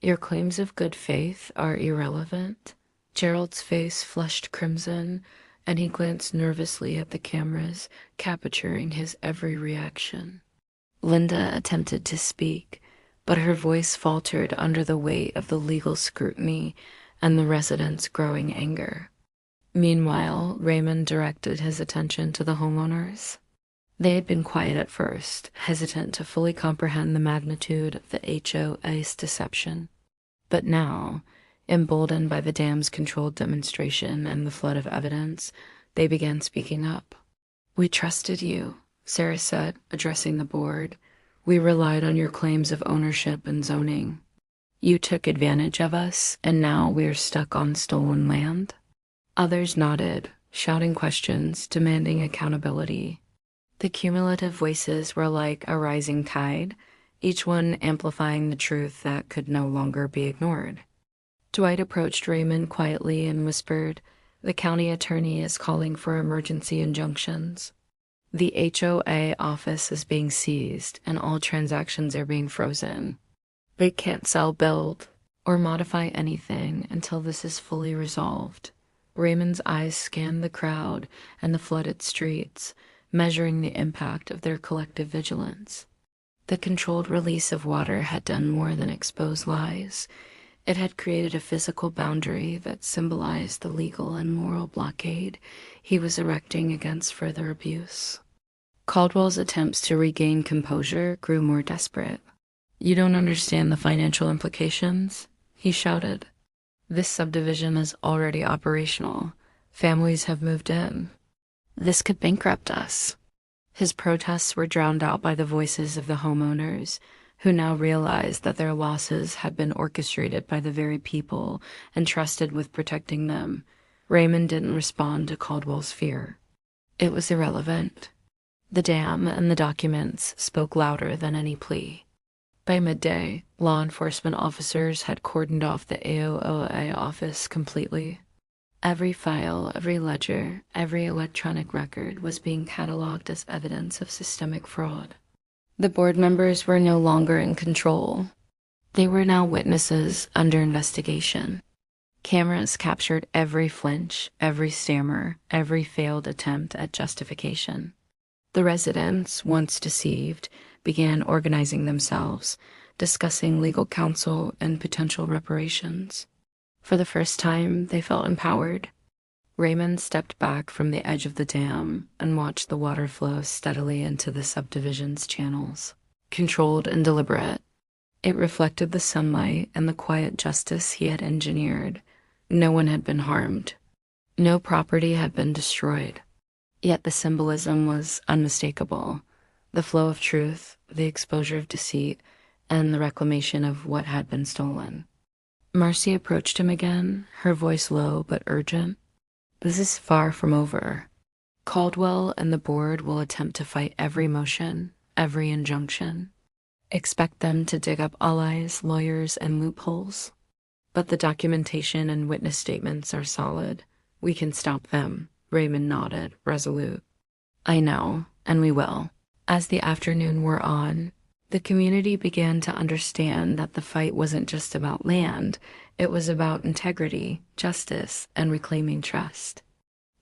Your claims of good faith are irrelevant. Gerald's face flushed crimson, and he glanced nervously at the cameras, capturing his every reaction. Linda attempted to speak, but her voice faltered under the weight of the legal scrutiny and the residents' growing anger. Meanwhile, Raymond directed his attention to the homeowners. They had been quiet at first, hesitant to fully comprehend the magnitude of the HOA's deception. But now, emboldened by the dam's controlled demonstration and the flood of evidence, they began speaking up. We trusted you, Sarah said, addressing the board. We relied on your claims of ownership and zoning. You took advantage of us, and now we are stuck on stolen land. Others nodded, shouting questions, demanding accountability. The cumulative voices were like a rising tide, each one amplifying the truth that could no longer be ignored. Dwight approached Raymond quietly and whispered, "The county attorney is calling for emergency injunctions. The HOA office is being seized and all transactions are being frozen. They can't sell, build, or modify anything until this is fully resolved." Raymond's eyes scanned the crowd and the flooded streets, measuring the impact of their collective vigilance. The controlled release of water had done more than expose lies. It had created a physical boundary that symbolized the legal and moral blockade he was erecting against further abuse. Caldwell's attempts to regain composure grew more desperate. "You don't understand the financial implications?" he shouted. "This subdivision is already operational. Families have moved in. This could bankrupt us." His protests were drowned out by the voices of the homeowners, who now realized that their losses had been orchestrated by the very people entrusted with protecting them. Raymond didn't respond to Caldwell's fear. It was irrelevant. The dam and the documents spoke louder than any plea. By midday, law enforcement officers had cordoned off the HOA office completely. Every file, every ledger, every electronic record was being cataloged as evidence of systemic fraud. The board members were no longer in control. They were now witnesses under investigation. Cameras captured every flinch, every stammer, every failed attempt at justification. The residents, once deceived, began organizing themselves, discussing legal counsel and potential reparations. For the first time, they felt empowered. Raymond stepped back from the edge of the dam and watched the water flow steadily into the subdivision's channels, controlled and deliberate. It reflected the sunlight and the quiet justice he had engineered. No one had been harmed. No property had been destroyed. Yet the symbolism was unmistakable. The flow of truth, the exposure of deceit, and the reclamation of what had been stolen. Marcy approached him again, her voice low but urgent. This is far from over. Caldwell and the board will attempt to fight every motion, every injunction. Expect them to dig up allies, lawyers, and loopholes. But the documentation and witness statements are solid. We can stop them. Raymond nodded, resolute. I know, and we will. As the afternoon wore on, the community began to understand that the fight wasn't just about land, it was about integrity, justice, and reclaiming trust.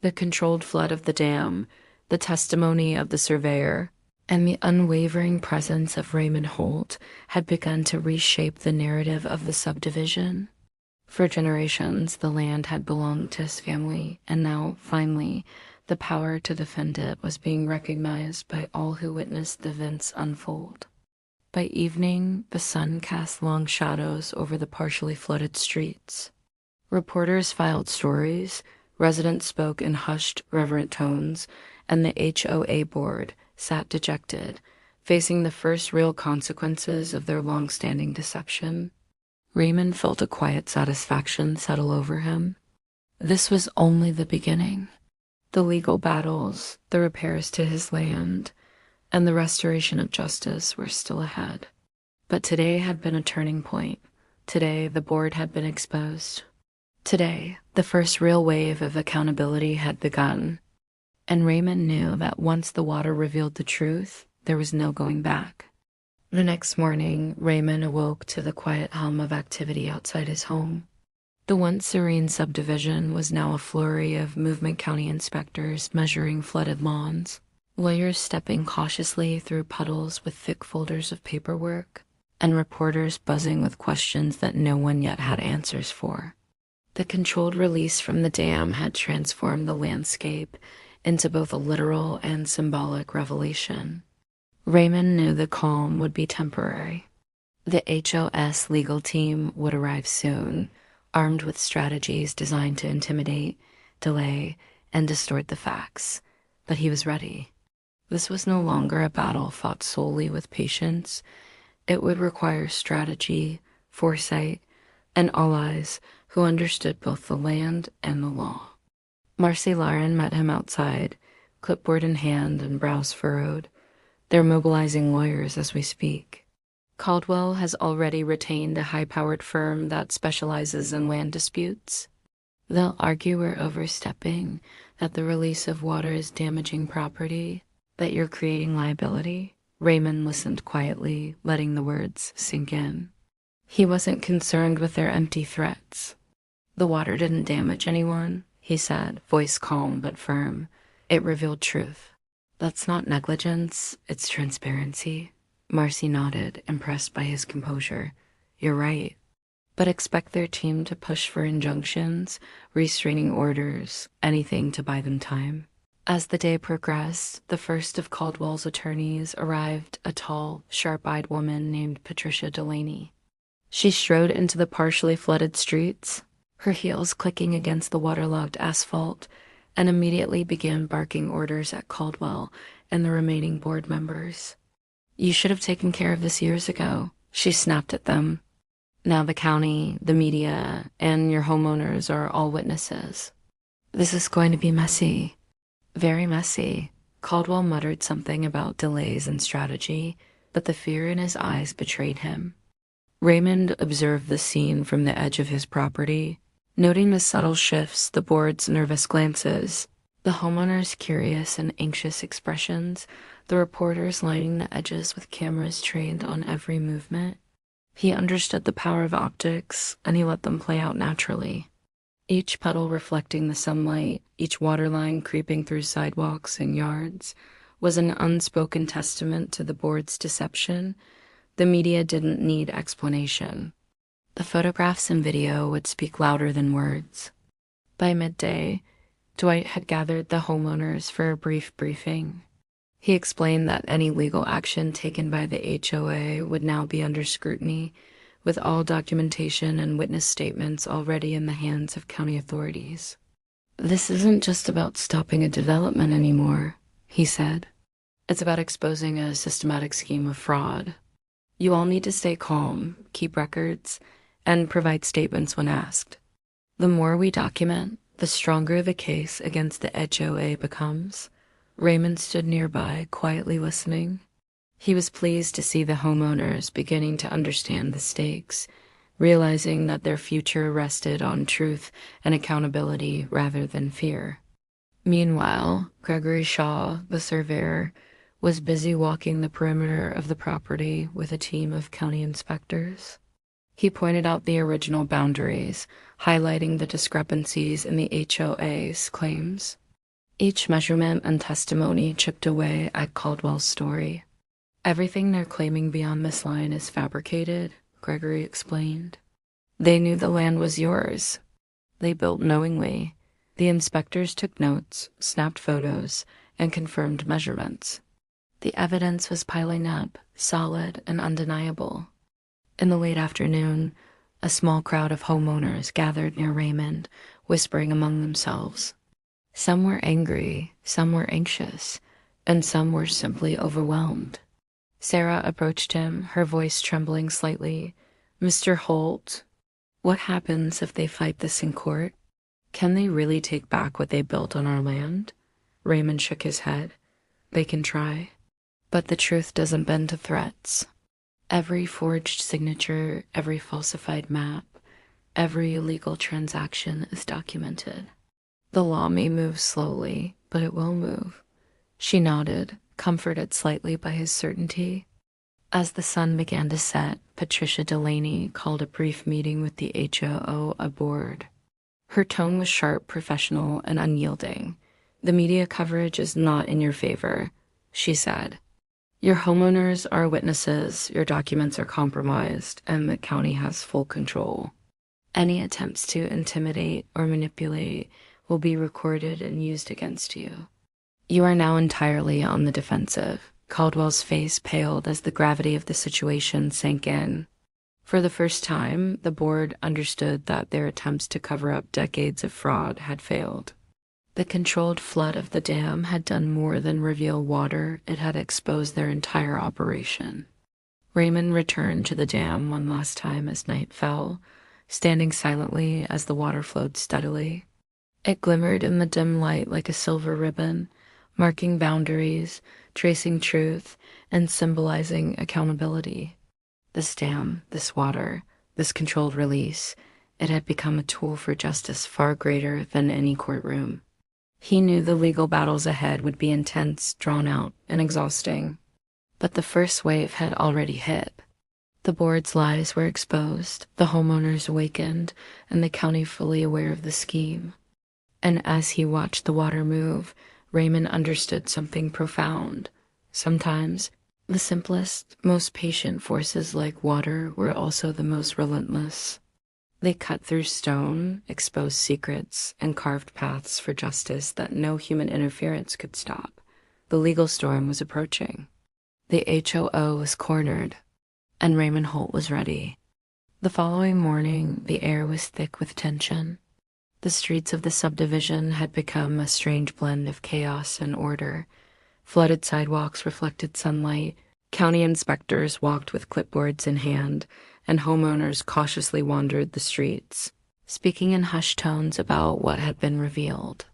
The controlled flood of the dam, the testimony of the surveyor, and the unwavering presence of Raymond Holt had begun to reshape the narrative of the subdivision. For generations, the land had belonged to his family, and now, finally, the power to defend it was being recognized by all who witnessed the events unfold. By evening, the sun cast long shadows over the partially flooded streets. Reporters filed stories, residents spoke in hushed, reverent tones, and the HOA board sat dejected, facing the first real consequences of their long-standing deception. Raymond felt a quiet satisfaction settle over him. This was only the beginning. The legal battles, the repairs to his land, and the restoration of justice were still ahead. But today had been a turning point. Today, the board had been exposed. Today, the first real wave of accountability had begun. And Raymond knew that once the water revealed the truth, there was no going back. The next morning, Raymond awoke to the quiet hum of activity outside his home. The once serene subdivision was now a flurry of Movement County inspectors measuring flooded lawns, lawyers stepping cautiously through puddles with thick folders of paperwork, and reporters buzzing with questions that no one yet had answers for. The controlled release from the dam had transformed the landscape into both a literal and symbolic revelation. Raymond knew the calm would be temporary. The HOS legal team would arrive soon, armed with strategies designed to intimidate, delay, and distort the facts. But he was ready. This was no longer a battle fought solely with patience. It would require strategy, foresight, and allies who understood both the land and the law. Marcy Lauren met him outside, clipboard in hand and brows furrowed. They're mobilizing lawyers as we speak. Caldwell has already retained a high-powered firm that specializes in land disputes. They'll argue we're overstepping, that the release of water is damaging property, that you're creating liability. Raymond listened quietly, letting the words sink in. He wasn't concerned with their empty threats. The water didn't damage anyone, he said, voice calm but firm. It revealed truth. That's not negligence, it's transparency. Marcy nodded, impressed by his composure. You're right. But expect their team to push for injunctions, restraining orders, anything to buy them time. As the day progressed, the first of Caldwell's attorneys arrived, a tall, sharp-eyed woman named Patricia Delaney. She strode into the partially flooded streets, her heels clicking against the waterlogged asphalt, and immediately began barking orders at Caldwell, and the remaining board members. "You should have taken care of this years ago," she snapped at them. "Now the county, the media, and your homeowners are all witnesses. This is going to be messy. Very messy." Caldwell muttered something about delays and strategy, but the fear in his eyes betrayed him. Raymond observed the scene from the edge of his property, noting the subtle shifts, the board's nervous glances, the homeowners' curious and anxious expressions, the reporters lining the edges with cameras trained on every movement. He understood the power of optics, and he let them play out naturally. Each puddle reflecting the sunlight, each waterline creeping through sidewalks and yards, was an unspoken testament to the board's deception. The media didn't need explanation. The photographs and video would speak louder than words. By midday, Dwight had gathered the homeowners for a brief briefing. He explained that any legal action taken by the HOA would now be under scrutiny, with all documentation and witness statements already in the hands of county authorities. "This isn't just about stopping a development anymore," he said. "It's about exposing a systematic scheme of fraud. You all need to stay calm, keep records, and provide statements when asked. The more we document, the stronger the case against the HOA becomes." Raymond stood nearby, quietly listening. He was pleased to see the homeowners beginning to understand the stakes, realizing that their future rested on truth and accountability rather than fear. Meanwhile, Gregory Shaw, the surveyor, was busy walking the perimeter of the property with a team of county inspectors. He pointed out the original boundaries, highlighting the discrepancies in the HOA's claims. Each measurement and testimony chipped away at Caldwell's story. "Everything they're claiming beyond this line is fabricated," Gregory explained. "They knew the land was yours. They built knowingly." The inspectors took notes, snapped photos, and confirmed measurements. The evidence was piling up, solid and undeniable. In the late afternoon, a small crowd of homeowners gathered near Raymond, whispering among themselves. Some were angry, some were anxious, and some were simply overwhelmed. Sarah approached him, her voice trembling slightly. "Mr. Holt, what happens if they fight this in court? Can they really take back what they built on our land?" Raymond shook his head. "They can try. But the truth doesn't bend to threats. Every forged signature, every falsified map, every illegal transaction is documented. The law may move slowly, but it will move." She nodded, comforted slightly by his certainty. As the sun began to set, Patricia Delaney called a brief meeting with the HOA aboard. Her tone was sharp, professional, and unyielding. "The media coverage is not in your favor," she said. "Your homeowners are witnesses, your documents are compromised, and the county has full control. Any attempts to intimidate or manipulate will be recorded and used against you. You are now entirely on the defensive." Caldwell's face paled as the gravity of the situation sank in. For the first time, the board understood that their attempts to cover up decades of fraud had failed. The controlled flood of the dam had done more than reveal water, it had exposed their entire operation. Raymond returned to the dam one last time as night fell, standing silently as the water flowed steadily. It glimmered in the dim light like a silver ribbon, marking boundaries, tracing truth, and symbolizing accountability. This dam, this water, this controlled release, it had become a tool for justice far greater than any courtroom. He knew the legal battles ahead would be intense, drawn out, and exhausting. But the first wave had already hit. The board's lies were exposed, the homeowners awakened, and the county fully aware of the scheme. And as he watched the water move, Raymond understood something profound. Sometimes, the simplest, most patient forces like water were also the most relentless. They cut through stone, exposed secrets, and carved paths for justice that no human interference could stop. The legal storm was approaching. The HOA was cornered, and Raymond Holt was ready. The following morning, the air was thick with tension. The streets of the subdivision had become a strange blend of chaos and order. Flooded sidewalks reflected sunlight. County inspectors walked with clipboards in hand, and homeowners cautiously wandered the streets, speaking in hushed tones about what had been revealed.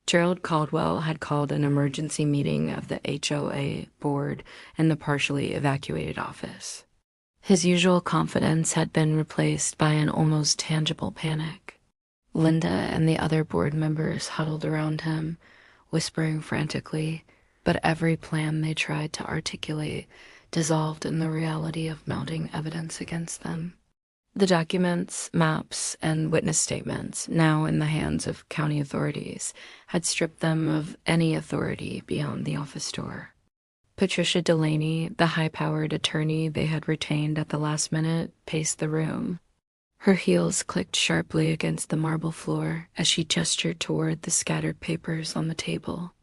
Gerald Caldwell had called an emergency meeting of the HOA board in the partially evacuated office. His usual confidence had been replaced by an almost tangible panic. Linda and the other board members huddled around him, whispering frantically, but every plan they tried to articulate dissolved in the reality of mounting evidence against them. The documents, maps, and witness statements, now in the hands of county authorities, had stripped them of any authority beyond the office door. Patricia Delaney, the high-powered attorney they had retained at the last minute, paced the room. Her heels clicked sharply against the marble floor as she gestured toward the scattered papers on the table.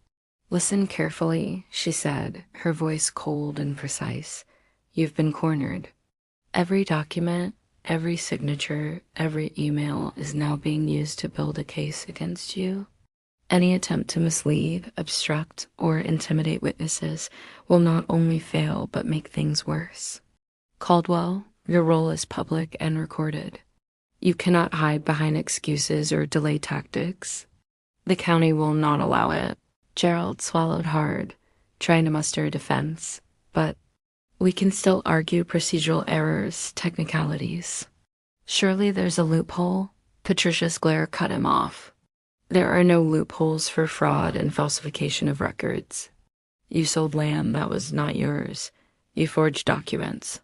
"Listen carefully," she said, her voice cold and precise. "You've been cornered. Every document, every signature, every email is now being used to build a case against you. Any attempt to mislead, obstruct, or intimidate witnesses will not only fail but make things worse. Caldwell, your role is public and recorded. You cannot hide behind excuses or delay tactics. The county will not allow it." Gerald swallowed hard, trying to muster a defense, but we can still argue procedural errors, technicalities. "Surely there's a loophole?" Patricia's glare cut him off. "There are no loopholes for fraud and falsification of records. You sold land that was not yours. You forged documents.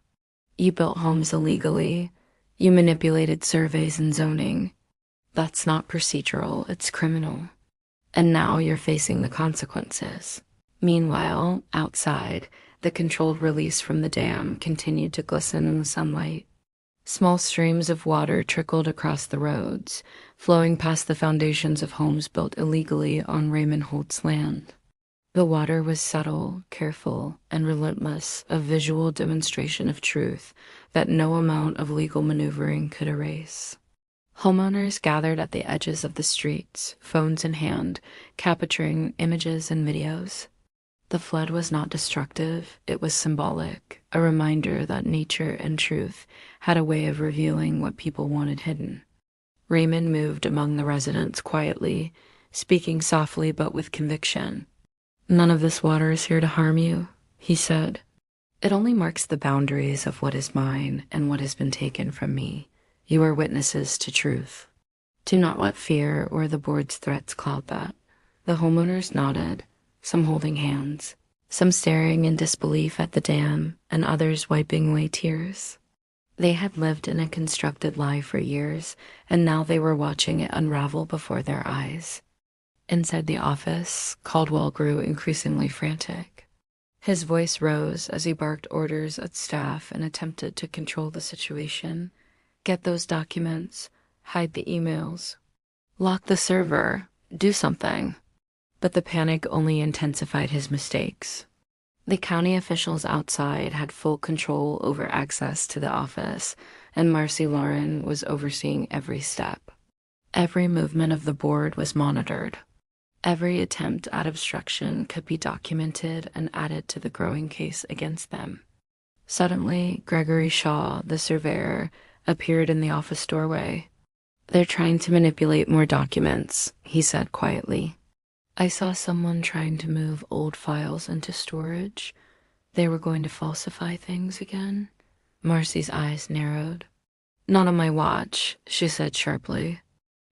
You built homes illegally. You manipulated surveys and zoning. That's not procedural, it's criminal. And now you're facing the consequences." Meanwhile, outside, the controlled release from the dam continued to glisten in the sunlight. Small streams of water trickled across the roads, flowing past the foundations of homes built illegally on Raymond Holt's land. The water was subtle, careful, and relentless, a visual demonstration of truth that no amount of legal maneuvering could erase. Homeowners gathered at the edges of the streets, phones in hand, capturing images and videos. The flood was not destructive, it was symbolic, a reminder that nature and truth had a way of revealing what people wanted hidden. Raymond moved among the residents quietly, speaking softly but with conviction. "None of this water is here to harm you," he said. "It only marks the boundaries of what is mine and what has been taken from me. You are witnesses to truth. Do not let fear or the board's threats cloud that." The homeowners nodded, some holding hands, some staring in disbelief at the dam, and others wiping away tears. They had lived in a constructed lie for years, and now they were watching it unravel before their eyes. Inside the office, Caldwell grew increasingly frantic. His voice rose as he barked orders at staff and attempted to control the situation. "Get those documents, hide the emails, lock the server, do something." But the panic only intensified his mistakes. The county officials outside had full control over access to the office, and Marcy Lauren was overseeing every step. Every movement of the board was monitored. Every attempt at obstruction could be documented and added to the growing case against them. Suddenly, Gregory Shaw, the surveyor, appeared in the office doorway. "They're trying to manipulate more documents," he said quietly. "I saw someone trying to move old files into storage. They were going to falsify things again." Marcy's eyes narrowed. "Not on my watch," she said sharply.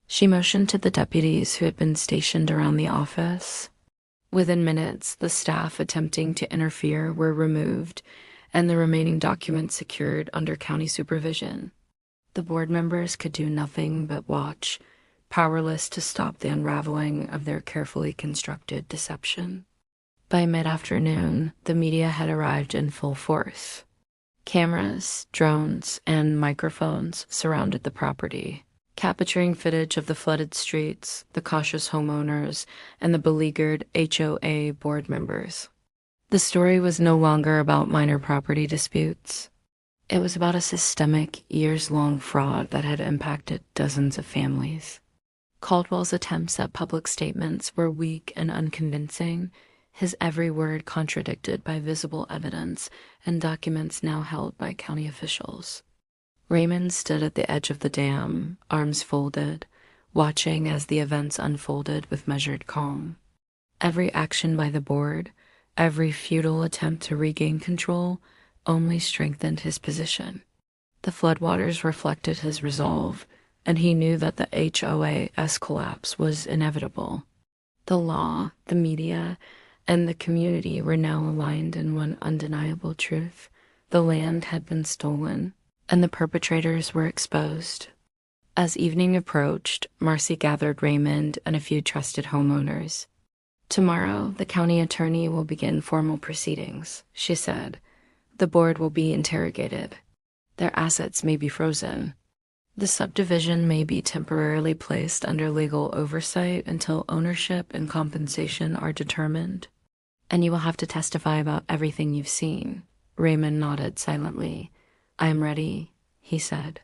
She motioned to the deputies who had been stationed around the office. Within minutes, the staff attempting to interfere were removed, and the remaining documents secured under county supervision. The board members could do nothing but watch, powerless to stop the unraveling of their carefully constructed deception. By mid-afternoon, the media had arrived in full force. Cameras, drones, and microphones surrounded the property, capturing footage of the flooded streets, the cautious homeowners, and the beleaguered HOA board members. The story was no longer about minor property disputes. It was about a systemic, years-long fraud that had impacted dozens of families. Caldwell's attempts at public statements were weak and unconvincing. his every word contradicted by visible evidence and documents now held by county officials. Raymond stood at the edge of the dam, arms folded, watching as the events unfolded with measured calm. Every action by the board, every futile attempt to regain control, only strengthened his position. The floodwaters reflected his resolve, and he knew that the HOA's collapse was inevitable. The law, the media, and the community were now aligned in one undeniable truth. The land had been stolen, and the perpetrators were exposed. As evening approached, Marcy gathered Raymond and a few trusted homeowners. "Tomorrow, the county attorney will begin formal proceedings," she said. "The board will be interrogated. Their assets may be frozen. The subdivision may be temporarily placed under legal oversight until ownership and compensation are determined. And you will have to testify about everything you've seen." Raymond nodded silently. "I am ready," he said.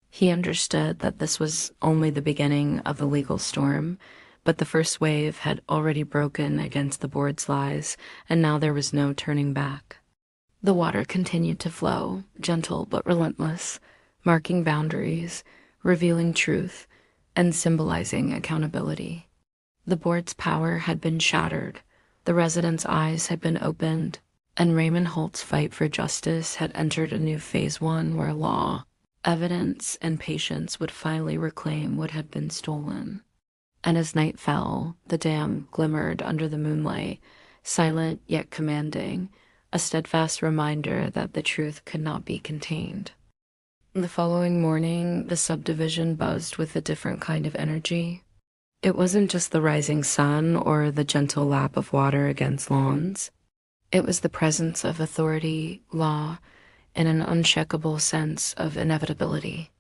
He understood that this was only the beginning of the legal storm, but the first wave had already broken against the board's lies, and now there was no turning back. The water continued to flow, gentle but relentless, marking boundaries, revealing truth, and symbolizing accountability. The board's power had been shattered, the residents' eyes had been opened, and Raymond Holt's fight for justice had entered a new phase one where law, evidence, and patience would finally reclaim what had been stolen. And as night fell, the dam glimmered under the moonlight, silent yet commanding, a steadfast reminder that the truth could not be contained. The following morning, the subdivision buzzed with a different kind of energy. It wasn't just the rising sun or the gentle lap of water against lawns. It was the presence of authority, law, and an unshakable sense of inevitability.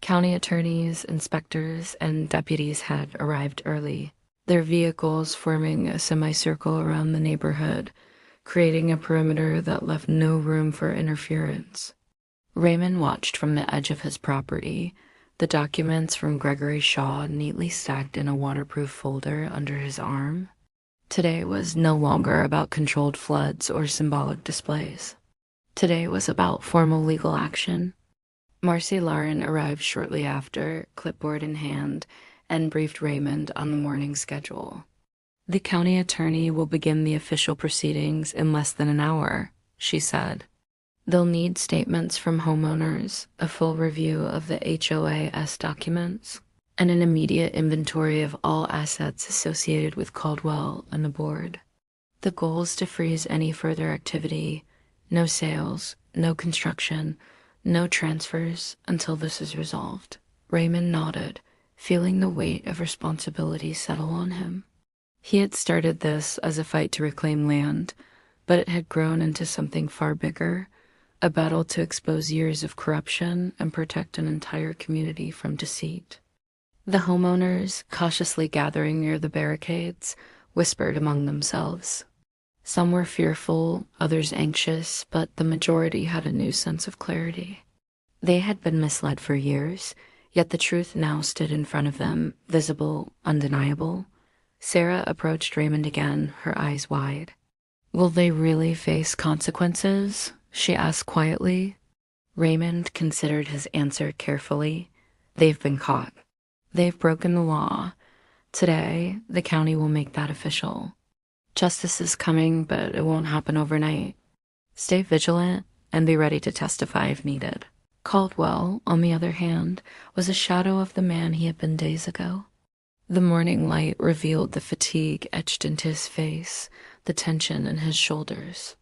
County attorneys, inspectors, and deputies had arrived early, their vehicles forming a semicircle around the neighborhood, creating a perimeter that left no room for interference. Raymond watched from the edge of his property, the documents from Gregory Shaw neatly stacked in a waterproof folder under his arm. Today was no longer about controlled floods or symbolic displays. Today was about formal legal action. Marcy Lauren arrived shortly after, clipboard in hand, and briefed Raymond on the morning schedule. "The county attorney will begin the official proceedings in less than an hour," she said. "They'll need statements from homeowners, a full review of the HOA's documents, and an immediate inventory of all assets associated with Caldwell and the board. The goal is to freeze any further activity, no sales, no construction, no transfers until this is resolved." Raymond nodded, feeling the weight of responsibility settle on him. He had started this as a fight to reclaim land, but it had grown into something far bigger, a battle to expose years of corruption and protect an entire community from deceit. The homeowners, cautiously gathering near the barricades, whispered among themselves. Some were fearful, others anxious, but the majority had a new sense of clarity. They had been misled for years, yet the truth now stood in front of them, visible, undeniable. Sarah approached Raymond again, her eyes wide. "Will they really face consequences?" she asked quietly. Raymond considered his answer carefully. "They've been caught. They've broken the law. Today, the county will make that official. Justice is coming, but it won't happen overnight. Stay vigilant and be ready to testify if needed." Caldwell, on the other hand, was a shadow of the man he had been days ago. The morning light revealed the fatigue etched into his face, the tension in his shoulders.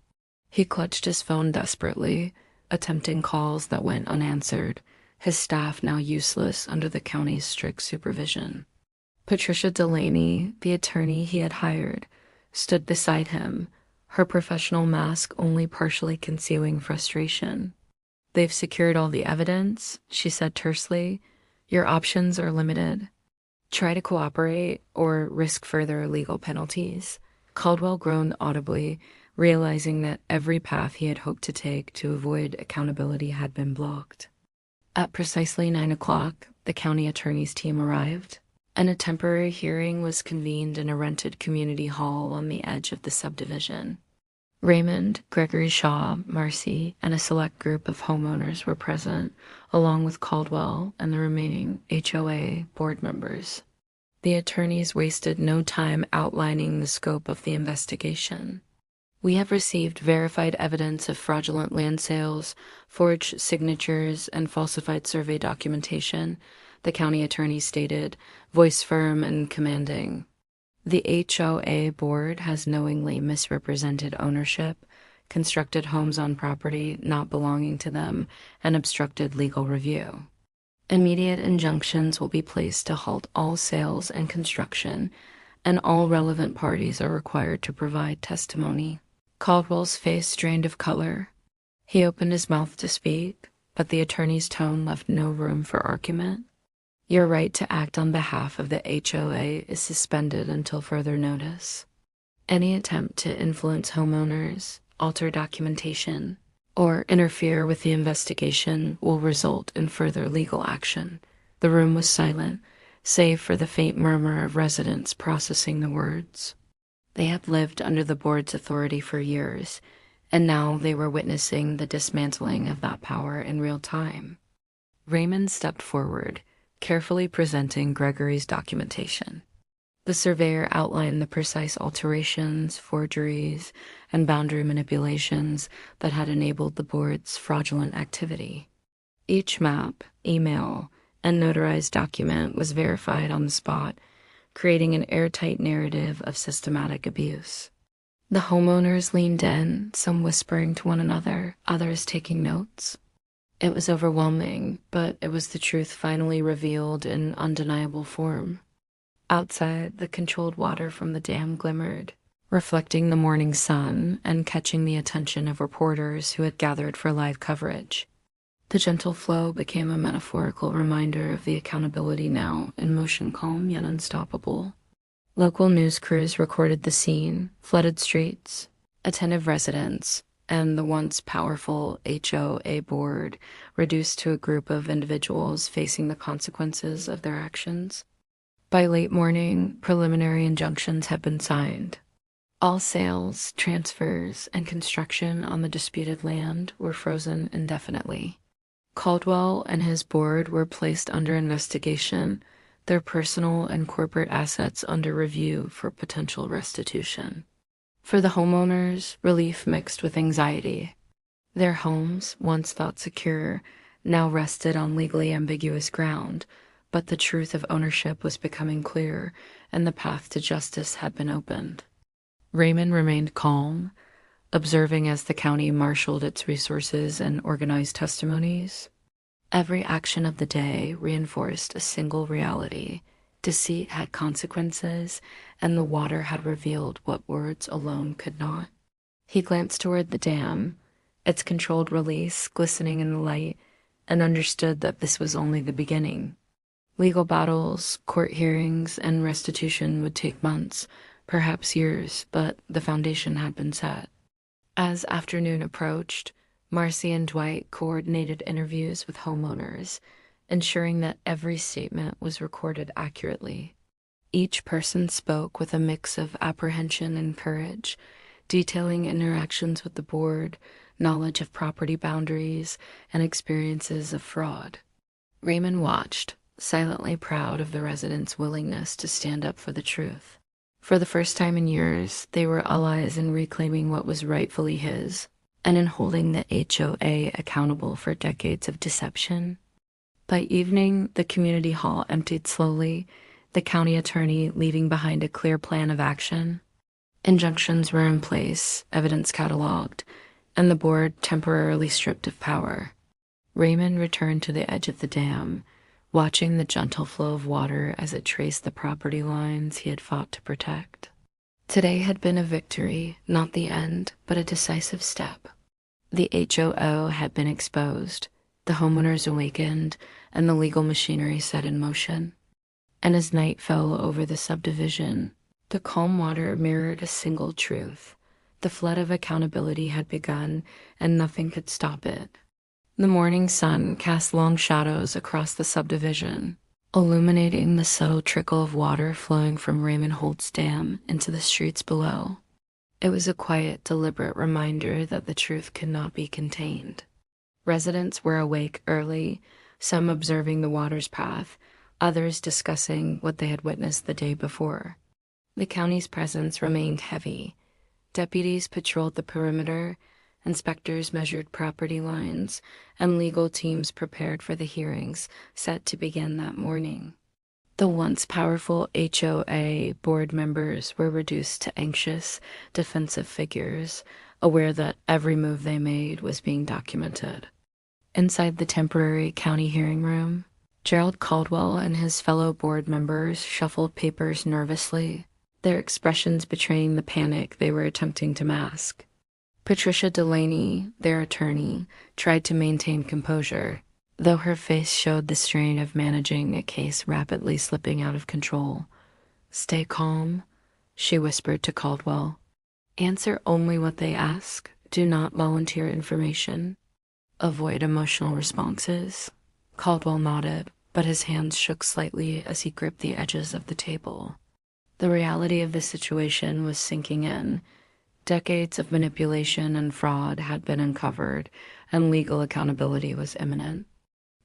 He clutched his phone desperately, attempting calls that went unanswered, his staff now useless under the county's strict supervision. Patricia Delaney, the attorney he had hired, stood beside him, her professional mask only partially concealing frustration. "They've secured all the evidence," she said tersely. "Your options are limited. Try to cooperate or risk further legal penalties." Caldwell groaned audibly, realizing that every path he had hoped to take to avoid accountability had been blocked. At precisely 9 o'clock, the county attorney's team arrived. and a temporary hearing was convened in a rented community hall on the edge of the subdivision. Raymond, Gregory Shaw, Marcy, and a select group of homeowners were present, along with Caldwell and the remaining HOA board members. The attorneys wasted no time outlining the scope of the investigation. We have received verified evidence of fraudulent land sales, forged signatures, and falsified survey documentation, the county attorney stated, voice firm and commanding. The HOA board has knowingly misrepresented ownership, constructed homes on property not belonging to them, and obstructed legal review. Immediate injunctions will be placed to halt all sales and construction, and all relevant parties are required to provide testimony. Caldwell's face drained of color. He opened his mouth to speak, but the attorney's tone left no room for argument. Your right to act on behalf of the HOA is suspended until further notice. Any attempt to influence homeowners, alter documentation, or interfere with the investigation will result in further legal action. The room was silent, save for the faint murmur of residents processing the words. They had lived under the board's authority for years, and now they were witnessing the dismantling of that power in real time. Raymond stepped forward, carefully presenting Gregory's documentation. The surveyor outlined the precise alterations, forgeries, and boundary manipulations that had enabled the board's fraudulent activity. Each map, email, and notarized document was verified on the spot, creating an airtight narrative of systematic abuse. The homeowners leaned in, some whispering to one another, others taking notes. It was overwhelming, but it was the truth finally revealed in undeniable form. Outside, the controlled water from the dam glimmered, reflecting the morning sun and catching the attention of reporters who had gathered for live coverage. The gentle flow became a metaphorical reminder of the accountability now in motion, calm yet unstoppable. Local news crews recorded the scene, flooded streets, attentive residents, and the once powerful HOA board reduced to a group of individuals facing the consequences of their actions. By late morning, preliminary injunctions had been signed. All sales, transfers, and construction on the disputed land were frozen indefinitely. Caldwell and his board were placed under investigation, their personal and corporate assets under review for potential restitution. For the homeowners, relief mixed with anxiety. Their homes, once thought secure, now rested on legally ambiguous ground, but the truth of ownership was becoming clear, and the path to justice had been opened. Raymond remained calm, observing as the county marshaled its resources and organized testimonies. Every action of the day reinforced a single reality. Deceit had consequences, and the water had revealed what words alone could not. He glanced toward the dam, its controlled release glistening in the light, and understood that this was only the beginning. Legal battles, court hearings, and restitution would take months, perhaps years, but the foundation had been set. As afternoon approached, Marcy and Dwight coordinated interviews with homeowners, ensuring that every statement was recorded accurately. Each person spoke with a mix of apprehension and courage, detailing interactions with the board, knowledge of property boundaries, and experiences of fraud. Raymond watched, silently proud of the residents' willingness to stand up for the truth. For the first time in years, they were allies in reclaiming what was rightfully his, and in holding the HOA accountable for decades of deception. By evening, the community hall emptied slowly, the county attorney leaving behind a clear plan of action. Injunctions were in place, evidence cataloged, and the board temporarily stripped of power. Raymond returned to the edge of the dam, watching the gentle flow of water as it traced the property lines he had fought to protect. Today had been a victory, not the end, but a decisive step. The HOA had been exposed, the homeowners awakened, and the legal machinery set in motion. And as night fell over the subdivision, the calm water mirrored a single truth. The flood of accountability had begun, and nothing could stop it. The morning sun cast long shadows across the subdivision, illuminating the subtle trickle of water flowing from Raymond Holt's dam into the streets below. It was a quiet, deliberate reminder that the truth could not be contained. Residents were awake early, some observing the water's path, others discussing what they had witnessed the day before. The county's presence remained heavy. Deputies patrolled the perimeter, inspectors measured property lines, and legal teams prepared for the hearings set to begin that morning. The once powerful HOA board members were reduced to anxious, defensive figures, aware that every move they made was being documented. Inside the temporary county hearing room, Gerald Caldwell and his fellow board members shuffled papers nervously, their expressions betraying the panic they were attempting to mask. Patricia Delaney, their attorney, tried to maintain composure, though her face showed the strain of managing a case rapidly slipping out of control. "Stay calm," she whispered to Caldwell. "Answer only what they ask. Do not volunteer information. Avoid emotional responses." Caldwell nodded, but his hands shook slightly as he gripped the edges of the table. The reality of the situation was sinking in. Decades of manipulation and fraud had been uncovered, and legal accountability was imminent.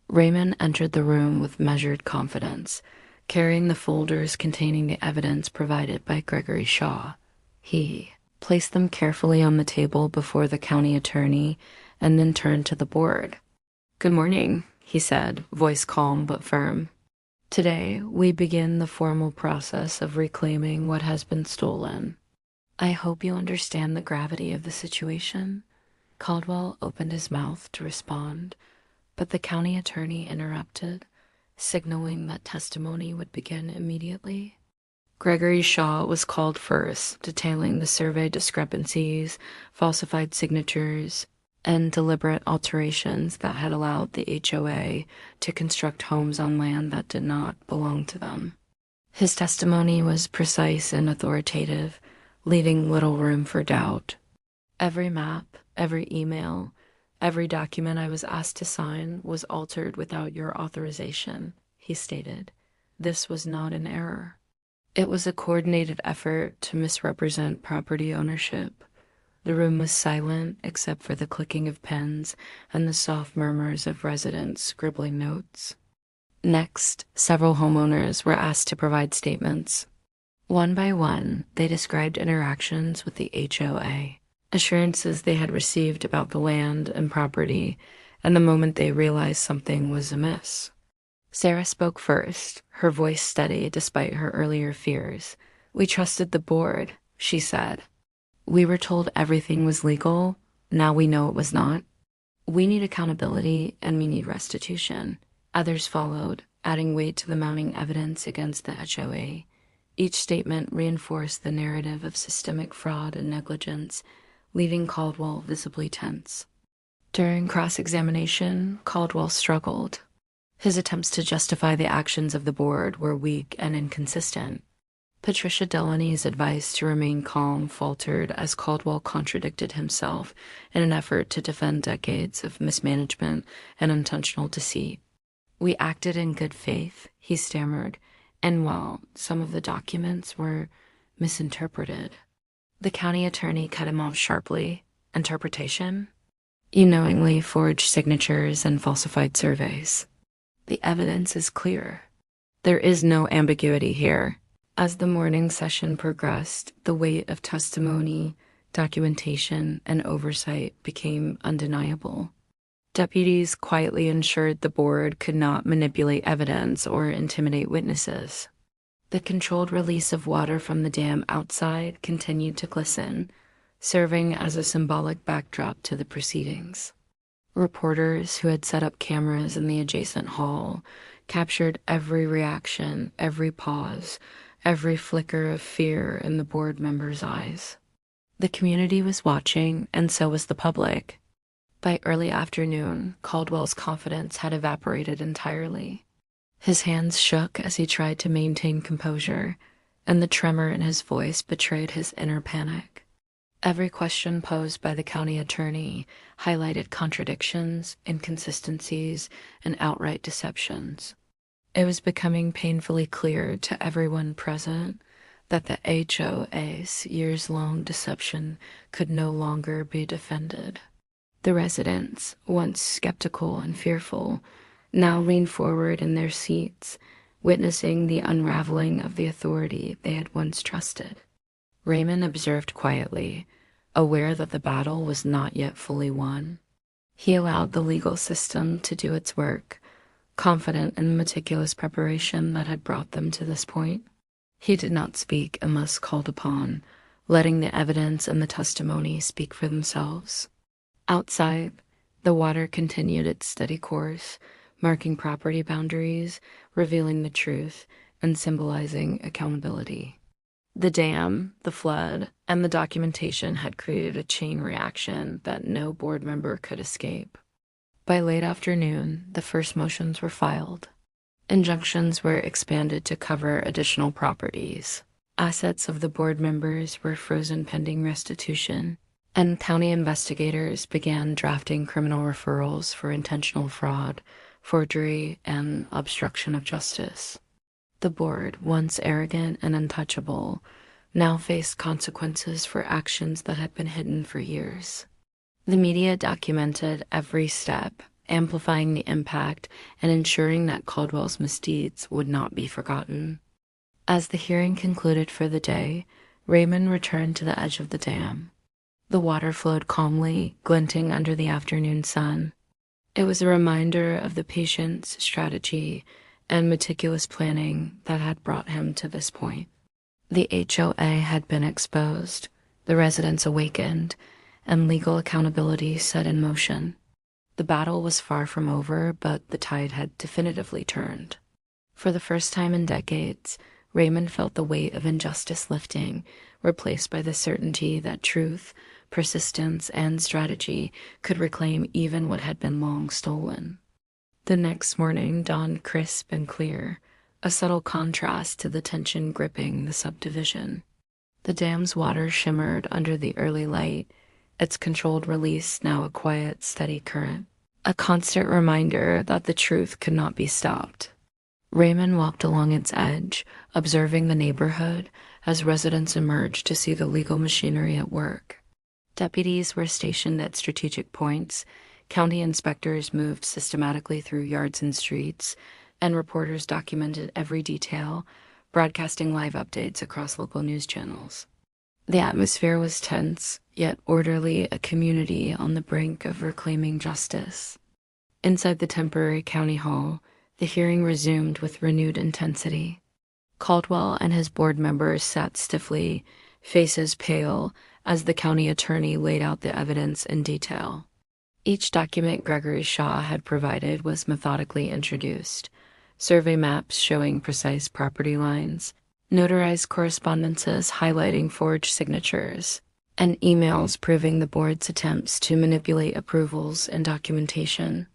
Raymond entered the room with measured confidence, carrying the folders containing the evidence provided by Gregory Shaw. He placed them carefully on the table before the county attorney and then turned to the board. "Good morning," he said, voice calm but firm. "Today, we begin the formal process of reclaiming what has been stolen. I hope you understand the gravity of the situation." Caldwell opened his mouth to respond, but the county attorney interrupted, signaling that testimony would begin immediately. Gregory Shaw was called first, detailing the survey discrepancies, falsified signatures, and deliberate alterations that had allowed the HOA to construct homes on land that did not belong to them. His testimony was precise and authoritative, leaving little room for doubt. "Every map, every email, every document I was asked to sign was altered without your authorization," he stated. "This was not an error. It was a coordinated effort to misrepresent property ownership." The room was silent except for the clicking of pens and the soft murmurs of residents scribbling notes. Next, several homeowners were asked to provide statements. One by one, they described interactions with the HOA, assurances they had received about the land and property, and the moment they realized something was amiss. Sarah spoke first, her voice steady despite her earlier fears. "We trusted the board," she said. "We were told everything was legal. Now we know it was not. We need accountability and we need restitution." Others followed, adding weight to the mounting evidence against the HOA. Each statement reinforced the narrative of systemic fraud and negligence, leaving Caldwell visibly tense. During cross-examination, Caldwell struggled. His attempts to justify the actions of the board were weak and inconsistent. Patricia Delaney's advice to remain calm faltered as Caldwell contradicted himself in an effort to defend decades of mismanagement and intentional deceit. "We acted in good faith," he stammered, "and while some of the documents were misinterpreted." The county attorney cut him off sharply. "Interpretation? You knowingly forged signatures and falsified surveys. The evidence is clear. There is no ambiguity here." As the morning session progressed, the weight of testimony, documentation, and oversight became undeniable. Deputies quietly ensured the board could not manipulate evidence or intimidate witnesses. The controlled release of water from the dam outside continued to glisten, serving as a symbolic backdrop to the proceedings. Reporters who had set up cameras in the adjacent hall captured every reaction, every pause, every flicker of fear in the board members' eyes. The community was watching, and so was the public. By early afternoon, Caldwell's confidence had evaporated entirely. His hands shook as he tried to maintain composure, and the tremor in his voice betrayed his inner panic. Every question posed by the county attorney highlighted contradictions, inconsistencies, and outright deceptions. It was becoming painfully clear to everyone present that the HOA's years-long deception could no longer be defended. The residents, once skeptical and fearful, now leaned forward in their seats, witnessing the unraveling of the authority they had once trusted. Raymond observed quietly, aware that the battle was not yet fully won. He allowed the legal system to do its work, confident in the meticulous preparation that had brought them to this point. He did not speak unless called upon, letting the evidence and the testimony speak for themselves. Outside, the water continued its steady course, marking property boundaries, revealing the truth, and symbolizing accountability. The dam, the flood, and the documentation had created a chain reaction that no board member could escape. By late afternoon, the first motions were filed. Injunctions were expanded to cover additional properties. Assets of the board members were frozen pending restitution, and county investigators began drafting criminal referrals for intentional fraud, forgery, and obstruction of justice. The board, once arrogant and untouchable, now faced consequences for actions that had been hidden for years. The media documented every step, amplifying the impact and ensuring that Caldwell's misdeeds would not be forgotten. As the hearing concluded for the day, Raymond returned to the edge of the dam. The water flowed calmly, glinting under the afternoon sun. It was a reminder of the patience, strategy, and meticulous planning that had brought him to this point. The HOA had been exposed, the residents awakened, and legal accountability set in motion. The battle was far from over, but the tide had definitively turned. For the first time in decades, Raymond felt the weight of injustice lifting, replaced by the certainty that truth, persistence, and strategy could reclaim even what had been long stolen. The next morning dawned crisp and clear, a subtle contrast to the tension gripping the subdivision. The dam's water shimmered under the early light, its controlled release now a quiet, steady current, a constant reminder that the truth could not be stopped. Raymond walked along its edge, observing the neighborhood as residents emerged to see the legal machinery at work. Deputies were stationed at strategic points, county inspectors moved systematically through yards and streets, and reporters documented every detail, broadcasting live updates across local news channels. The atmosphere was tense, yet orderly, a community on the brink of reclaiming justice. Inside the temporary county hall, the hearing resumed with renewed intensity. Caldwell and his board members sat stiffly, faces pale, as the county attorney laid out the evidence in detail. Each document Gregory Shaw had provided was methodically introduced: survey maps showing precise property lines, notarized correspondences highlighting forged signatures, and emails proving the board's attempts to manipulate approvals and documentation.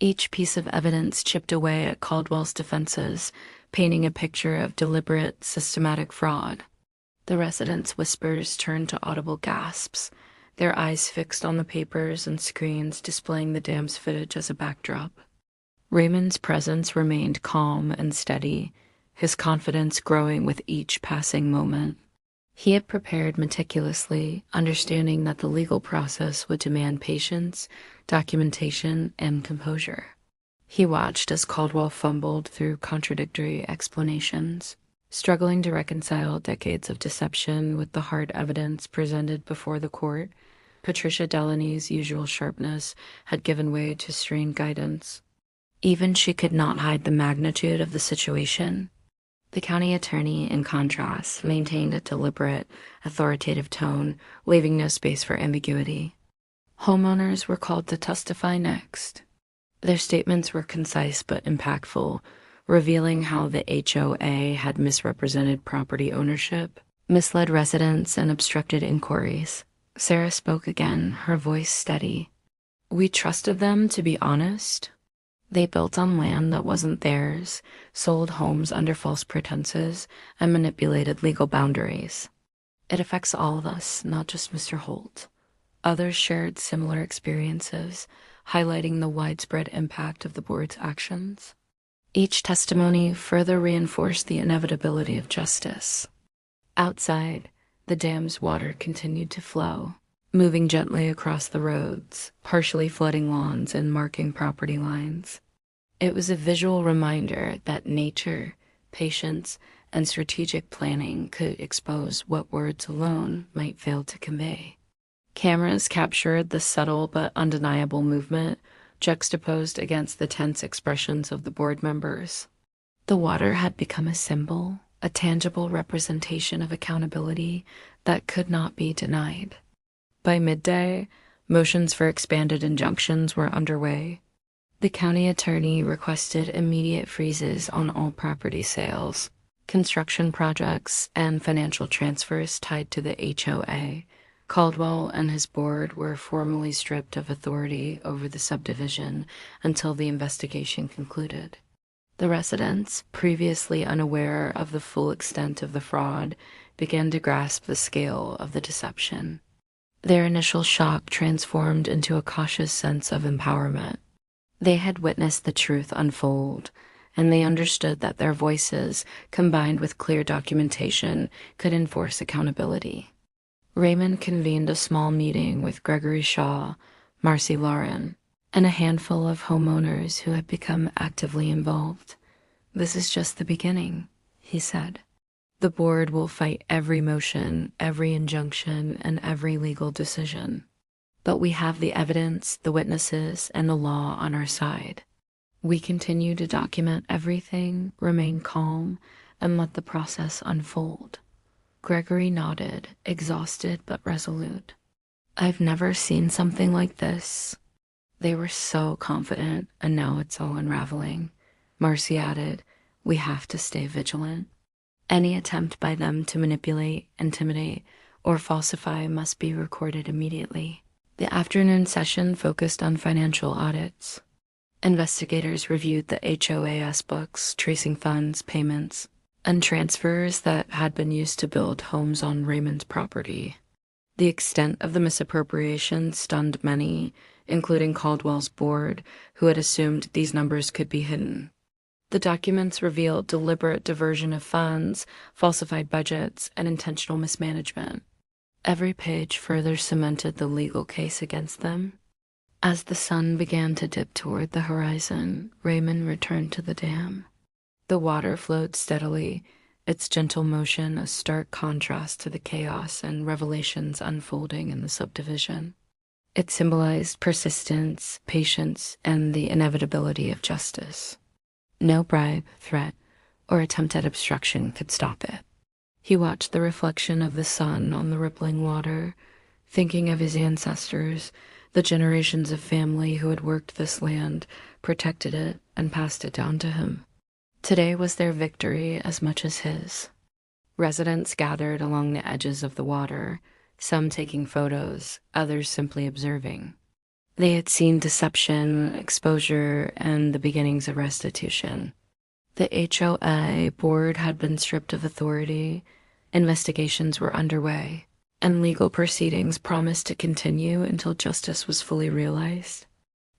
Each piece of evidence chipped away at Caldwell's defenses, painting a picture of deliberate, systematic fraud. The residents' whispers turned to audible gasps, their eyes fixed on the papers and screens displaying the dam's footage as a backdrop. Raymond's presence remained calm and steady, his confidence growing with each passing moment. He had prepared meticulously, understanding that the legal process would demand patience, documentation, and composure. He watched as Caldwell fumbled through contradictory explanations, struggling to reconcile decades of deception with the hard evidence presented before the court. Patricia Delaney's usual sharpness had given way to strained guidance. Even she could not hide the magnitude of the situation. The county attorney, in contrast, maintained a deliberate, authoritative tone, leaving no space for ambiguity. Homeowners were called to testify next. Their statements were concise but impactful, revealing how the HOA had misrepresented property ownership, misled residents, and obstructed inquiries. Sarah spoke again, her voice steady. "We trusted them to be honest. They built on land that wasn't theirs, sold homes under false pretenses, and manipulated legal boundaries. It affects all of us, not just Mr. Holt." Others shared similar experiences, highlighting the widespread impact of the board's actions. Each testimony further reinforced the inevitability of justice. Outside, the dam's water continued to flow, moving gently across the roads, partially flooding lawns and marking property lines. It was a visual reminder that nature, patience, and strategic planning could expose what words alone might fail to convey. Cameras captured the subtle but undeniable movement juxtaposed against the tense expressions of the board members. The water had become a symbol, a tangible representation of accountability that could not be denied. By midday, motions for expanded injunctions were underway. The county attorney requested immediate freezes on all property sales, construction projects, and financial transfers tied to the HOA. Caldwell and his board were formally stripped of authority over the subdivision until the investigation concluded. The residents, previously unaware of the full extent of the fraud, began to grasp the scale of the deception. Their initial shock transformed into a cautious sense of empowerment. They had witnessed the truth unfold, and they understood that their voices, combined with clear documentation, could enforce accountability. Raymond convened a small meeting with Gregory Shaw, Marcy Lauren, and a handful of homeowners who had become actively involved. "This is just the beginning," he said. "The board will fight every motion, every injunction, and every legal decision. But we have the evidence, the witnesses, and the law on our side. We continue to document everything, remain calm, and let the process unfold." Gregory nodded, exhausted but resolute. "I've never seen something like this." They were so confident, and now it's all unraveling. Marcy added, "We have to stay vigilant. Any attempt by them to manipulate, intimidate, or falsify must be recorded immediately." The afternoon session focused on financial audits. Investigators reviewed the HOAS books, tracing funds, payments, and transfers that had been used to build homes on Raymond's property. The extent of the misappropriation stunned many, including Caldwell's board, who had assumed these numbers could be hidden. The documents revealed deliberate diversion of funds, falsified budgets, and intentional mismanagement. Every page further cemented the legal case against them. As the sun began to dip toward the horizon, Raymond returned to the dam. The water flowed steadily, its gentle motion a stark contrast to the chaos and revelations unfolding in the subdivision. It symbolized persistence, patience, and the inevitability of justice. No bribe, threat, or attempt at obstruction could stop it. He watched the reflection of the sun on the rippling water, thinking of his ancestors, the generations of family who had worked this land, protected it, and passed it down to him. Today was their victory as much as his. Residents gathered along the edges of the water, some taking photos, others simply observing. They had seen deception, exposure, and the beginnings of restitution. The HOA board had been stripped of authority, investigations were underway, and legal proceedings promised to continue until justice was fully realized.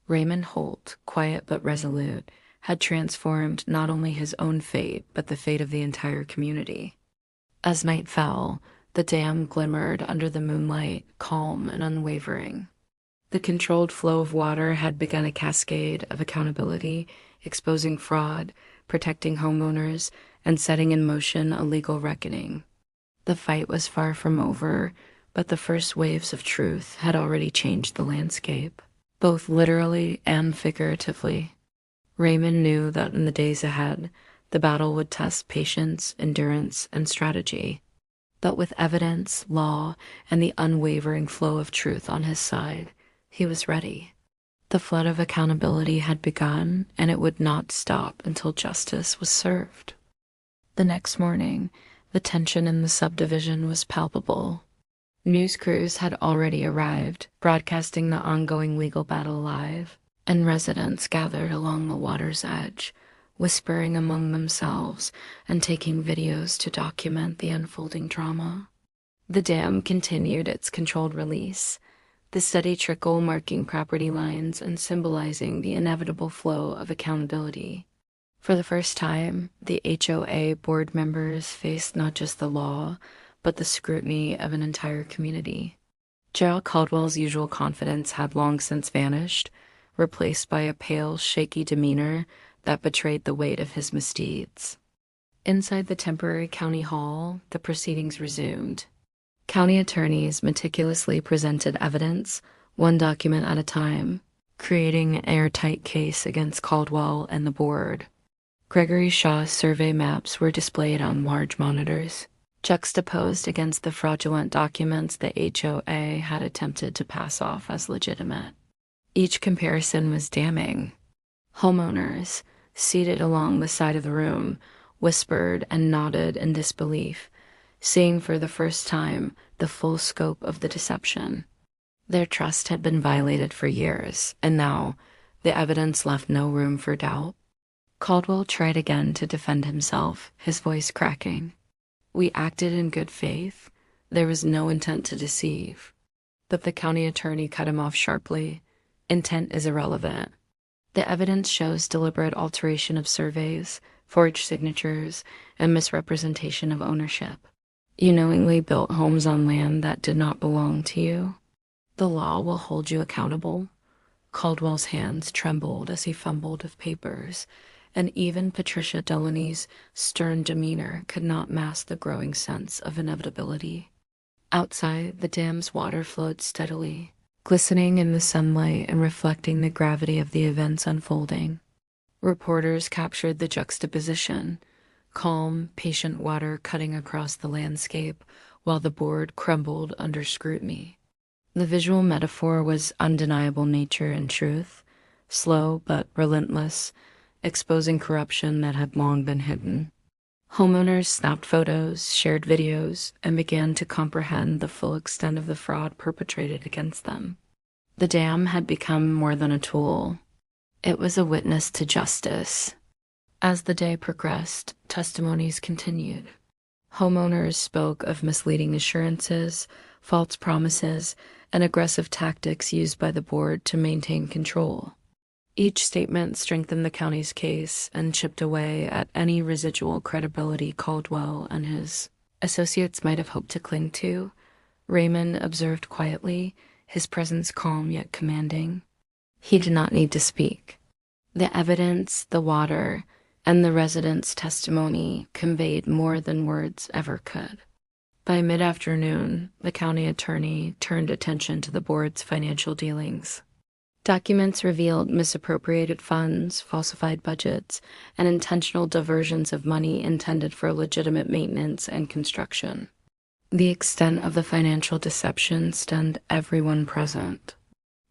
Raymond Holt, quiet but resolute, had transformed not only his own fate, but the fate of the entire community. As night fell, the dam glimmered under the moonlight, calm and unwavering. The controlled flow of water had begun a cascade of accountability, exposing fraud, protecting homeowners, and setting in motion a legal reckoning. The fight was far from over, but the first waves of truth had already changed the landscape, both literally and figuratively. Raymond knew that in the days ahead, the battle would test patience, endurance, and strategy. But with evidence, law, and the unwavering flow of truth on his side, he was ready. The flood of accountability had begun, and it would not stop until justice was served. The next morning, the tension in the subdivision was palpable. News crews had already arrived, broadcasting the ongoing legal battle live, and residents gathered along the water's edge, whispering among themselves and taking videos to document the unfolding drama. The dam continued its controlled release, the steady trickle marking property lines and symbolizing the inevitable flow of accountability. For the first time, the HOA board members faced not just the law, but the scrutiny of an entire community. Gerald Caldwell's usual confidence had long since vanished, replaced by a pale, shaky demeanor that betrayed the weight of his misdeeds. Inside the temporary county hall, the proceedings resumed. County attorneys meticulously presented evidence, one document at a time, creating an airtight case against Caldwell and the board. Gregory Shaw's survey maps were displayed on large monitors, juxtaposed against the fraudulent documents the HOA had attempted to pass off as legitimate. Each comparison was damning. Homeowners, seated along the side of the room, whispered and nodded in disbelief, seeing for the first time the full scope of the deception. Their trust had been violated for years, and now the evidence left no room for doubt. Caldwell tried again to defend himself, his voice cracking. "We acted in good faith. There was no intent to deceive." But the county attorney cut him off sharply. "Intent is irrelevant. The evidence shows deliberate alteration of surveys, forged signatures, and misrepresentation of ownership. You knowingly built homes on land that did not belong to you. The law will hold you accountable." Caldwell's hands trembled as he fumbled with papers, and even Patricia Delaney's stern demeanor could not mask the growing sense of inevitability. Outside, the dam's water flowed steadily, glistening in the sunlight and reflecting the gravity of the events unfolding. Reporters captured the juxtaposition, calm, patient water cutting across the landscape while the board crumbled under scrutiny. The visual metaphor was undeniable nature and truth, slow but relentless, exposing corruption that had long been hidden. Homeowners snapped photos, shared videos, and began to comprehend the full extent of the fraud perpetrated against them. The dam had become more than a tool. It was a witness to justice. As the day progressed, testimonies continued. Homeowners spoke of misleading assurances, false promises, and aggressive tactics used by the board to maintain control. Each statement strengthened the county's case and chipped away at any residual credibility Caldwell and his associates might have hoped to cling to. Raymond observed quietly, his presence calm yet commanding. He did not need to speak. The evidence, the water, and the residents' testimony conveyed more than words ever could. By mid-afternoon, the county attorney turned attention to the board's financial dealings. Documents revealed misappropriated funds, falsified budgets, and intentional diversions of money intended for legitimate maintenance and construction. The extent of the financial deception stunned everyone present.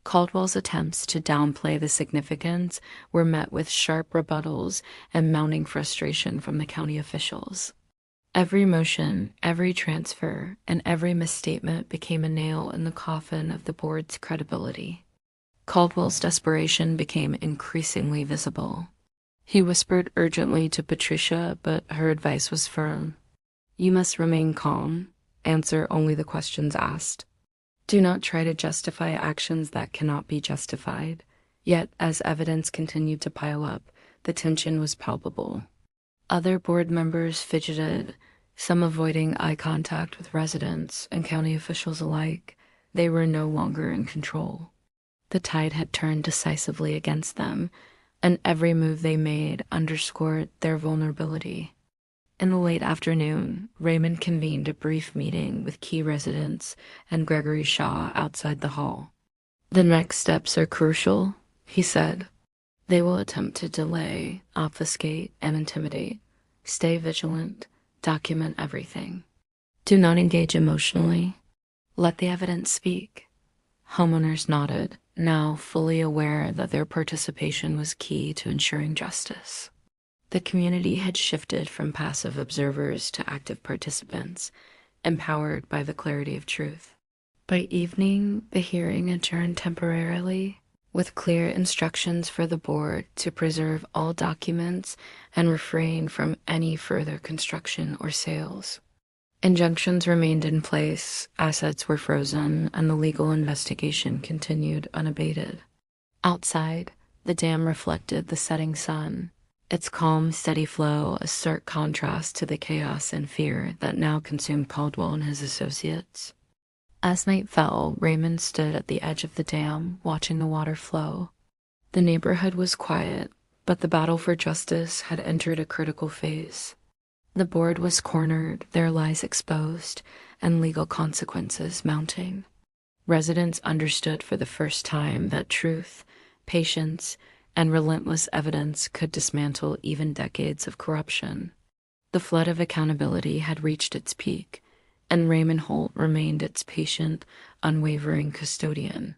Caldwell's attempts to downplay the significance were met with sharp rebuttals and mounting frustration from the county officials. Every motion, every transfer, and every misstatement became a nail in the coffin of the board's credibility. Caldwell's desperation became increasingly visible. He whispered urgently to Patricia, but her advice was firm. "You must remain calm. Answer only the questions asked. Do not try to justify actions that cannot be justified." Yet, as evidence continued to pile up, the tension was palpable. Other board members fidgeted, some avoiding eye contact with residents and county officials alike. They were no longer in control. The tide had turned decisively against them, and every move they made underscored their vulnerability. In the late afternoon, Raymond convened a brief meeting with key residents and Gregory Shaw outside the hall. "The next steps are crucial," he said. "They will attempt to delay, obfuscate, and intimidate. Stay vigilant. Document everything. Do not engage emotionally. Let the evidence speak." Homeowners nodded, now fully aware that their participation was key to ensuring justice. The community had shifted from passive observers to active participants, empowered by the clarity of truth. By evening, the hearing adjourned temporarily, with clear instructions for the board to preserve all documents and refrain from any further construction or sales. Injunctions remained in place, assets were frozen, and the legal investigation continued unabated. Outside, the dam reflected the setting sun, Its calm, steady flow a stark contrast to the chaos and fear that now consumed Caldwell and his associates. As night fell, Raymond stood at the edge of the dam, watching the water flow. The neighborhood was quiet, but the battle for justice had entered a critical phase. The board was cornered, their lies exposed, and legal consequences mounting. Residents understood for the first time that truth, patience, and relentless evidence could dismantle even decades of corruption. The flood of accountability had reached its peak, and Raymond Holt remained its patient, unwavering custodian.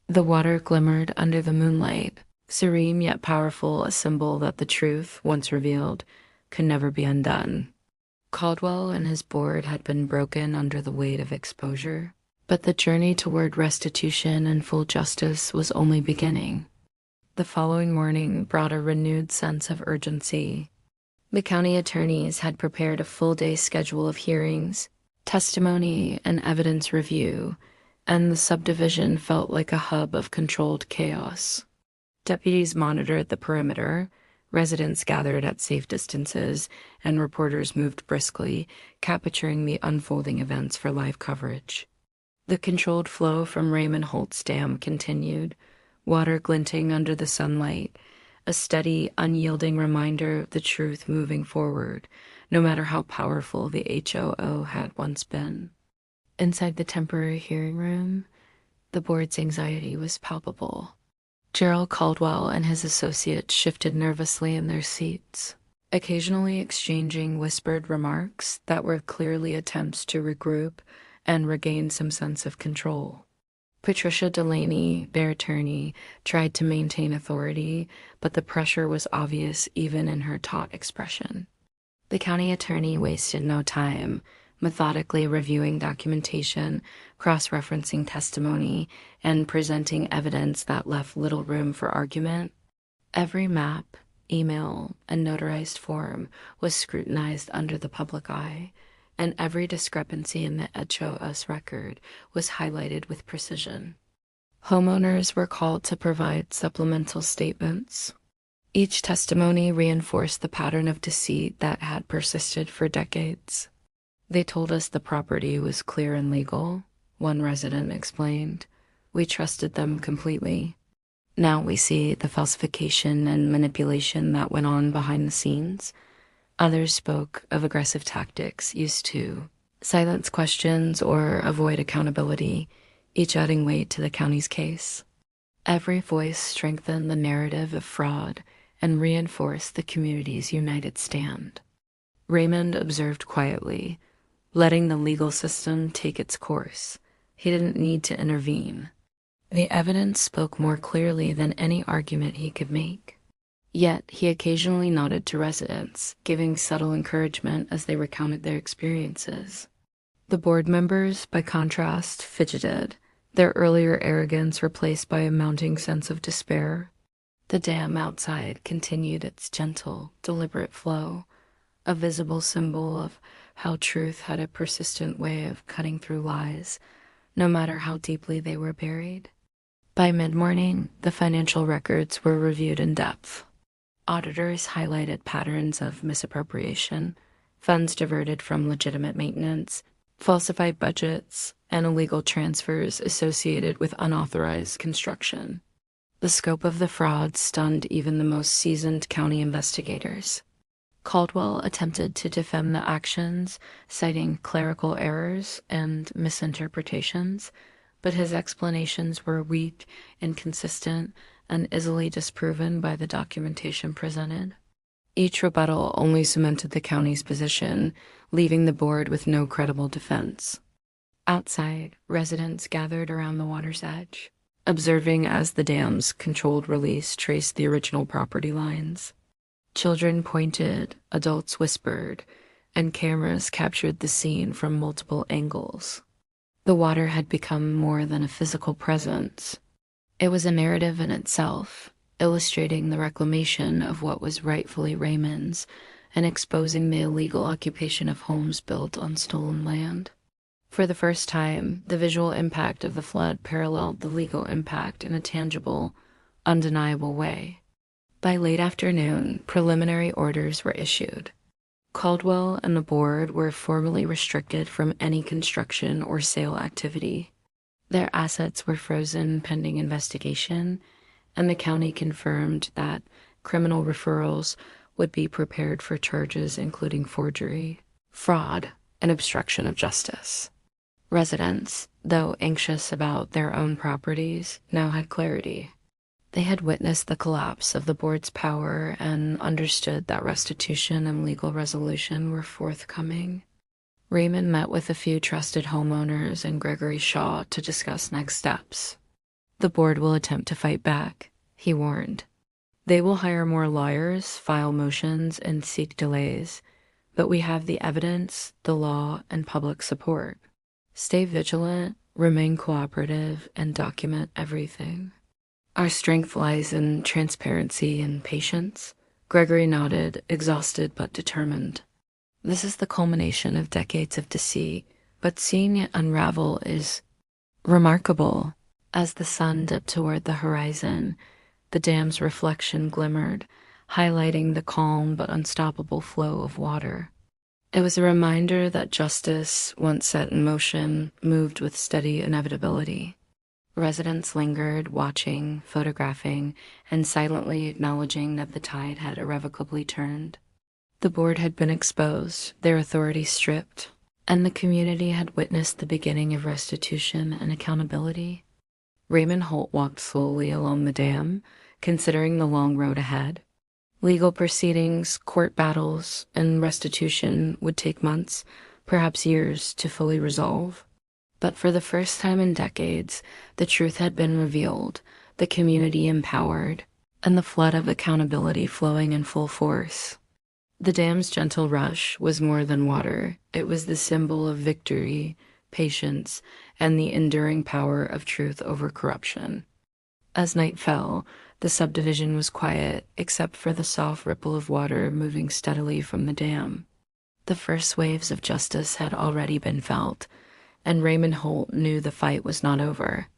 The water glimmered under the moonlight, serene yet powerful, a symbol that the truth, once revealed, could never be undone. Caldwell and his board had been broken under the weight of exposure, but the journey toward restitution and full justice was only beginning. The following morning brought a renewed sense of urgency. The county attorneys had prepared a full-day schedule of hearings, testimony, and evidence review, and the subdivision felt like a hub of controlled chaos. Deputies monitored the perimeter, residents gathered at safe distances, and reporters moved briskly, capturing the unfolding events for live coverage. The controlled flow from Raymond Holt's dam continued, water glinting under the sunlight, a steady, unyielding reminder of the truth moving forward, no matter how powerful the HOA had once been. Inside the temporary hearing room, the board's anxiety was palpable. Gerald Caldwell and his associates shifted nervously in their seats, occasionally exchanging whispered remarks that were clearly attempts to regroup and regain some sense of control. Patricia Delaney, their attorney, tried to maintain authority, but the pressure was obvious even in her taut expression. The county attorney wasted no time, methodically reviewing documentation, cross-referencing testimony, and presenting evidence that left little room for argument. Every map, email, and notarized form was scrutinized under the public eye, and every discrepancy in the HOA's record was highlighted with precision. Homeowners were called to provide supplemental statements. Each testimony reinforced the pattern of deceit that had persisted for decades. They told us the property was clear and legal, one resident explained. We trusted them completely. Now we see the falsification and manipulation that went on behind the scenes. Others spoke of aggressive tactics used to silence questions or avoid accountability, each adding weight to the county's case. Every voice strengthened the narrative of fraud and reinforced the community's united stand. Raymond observed quietly, letting the legal system take its course. He didn't need to intervene. The evidence spoke more clearly than any argument he could make. Yet he occasionally nodded to residents, giving subtle encouragement as they recounted their experiences. The board members, by contrast, fidgeted, their earlier arrogance replaced by a mounting sense of despair. The dam outside continued its gentle, deliberate flow, a visible symbol of how truth had a persistent way of cutting through lies, no matter how deeply they were buried. By mid-morning, the financial records were reviewed in depth. Auditors highlighted patterns of misappropriation, funds diverted from legitimate maintenance, falsified budgets, and illegal transfers associated with unauthorized construction. The scope of the fraud stunned even the most seasoned county investigators. Caldwell attempted to defend the actions, citing clerical errors and misinterpretations, but his explanations were weak, inconsistent, and easily disproven by the documentation presented. Each rebuttal only cemented the county's position, leaving the board with no credible defense. Outside, residents gathered around the water's edge, observing as the dam's controlled release traced the original property lines. Children pointed, adults whispered, and cameras captured the scene from multiple angles. The water had become more than a physical presence. It was a narrative in itself, illustrating the reclamation of what was rightfully Raymond's and exposing the illegal occupation of homes built on stolen land. For the first time, the visual impact of the flood paralleled the legal impact in a tangible, undeniable way. By late afternoon, preliminary orders were issued. Caldwell and the board were formally restricted from any construction or sale activity. Their assets were frozen pending investigation, and the county confirmed that criminal referrals would be prepared for charges including forgery, fraud, and obstruction of justice. Residents, though anxious about their own properties, now had clarity. They had witnessed the collapse of the board's power and understood that restitution and legal resolution were forthcoming. Raymond met with a few trusted homeowners and Gregory Shaw to discuss next steps. The board will attempt to fight back, he warned. They will hire more lawyers, file motions, and seek delays, but we have the evidence, the law, and public support. Stay vigilant, remain cooperative, and document everything. Our strength lies in transparency and patience. Gregory nodded, exhausted but determined. This is the culmination of decades of deceit, but seeing it unravel is remarkable. As the sun dipped toward the horizon, the dam's reflection glimmered, highlighting the calm but unstoppable flow of water. It was a reminder that justice, once set in motion, moved with steady inevitability. Residents lingered, watching, photographing, and silently acknowledging that the tide had irrevocably turned. The board had been exposed, their authority stripped, and the community had witnessed the beginning of restitution and accountability. Raymond Holt walked slowly along the dam, considering the long road ahead. Legal proceedings, court battles, and restitution would take months, perhaps years, to fully resolve. But for the first time in decades, the truth had been revealed, the community empowered, and the flood of accountability flowing in full force. The dam's gentle rush was more than water. It was the symbol of victory, patience, and the enduring power of truth over corruption. As night fell, the subdivision was quiet, except for the soft ripple of water moving steadily from the dam. The first waves of justice had already been felt, and Raymond Holt knew the fight was not over.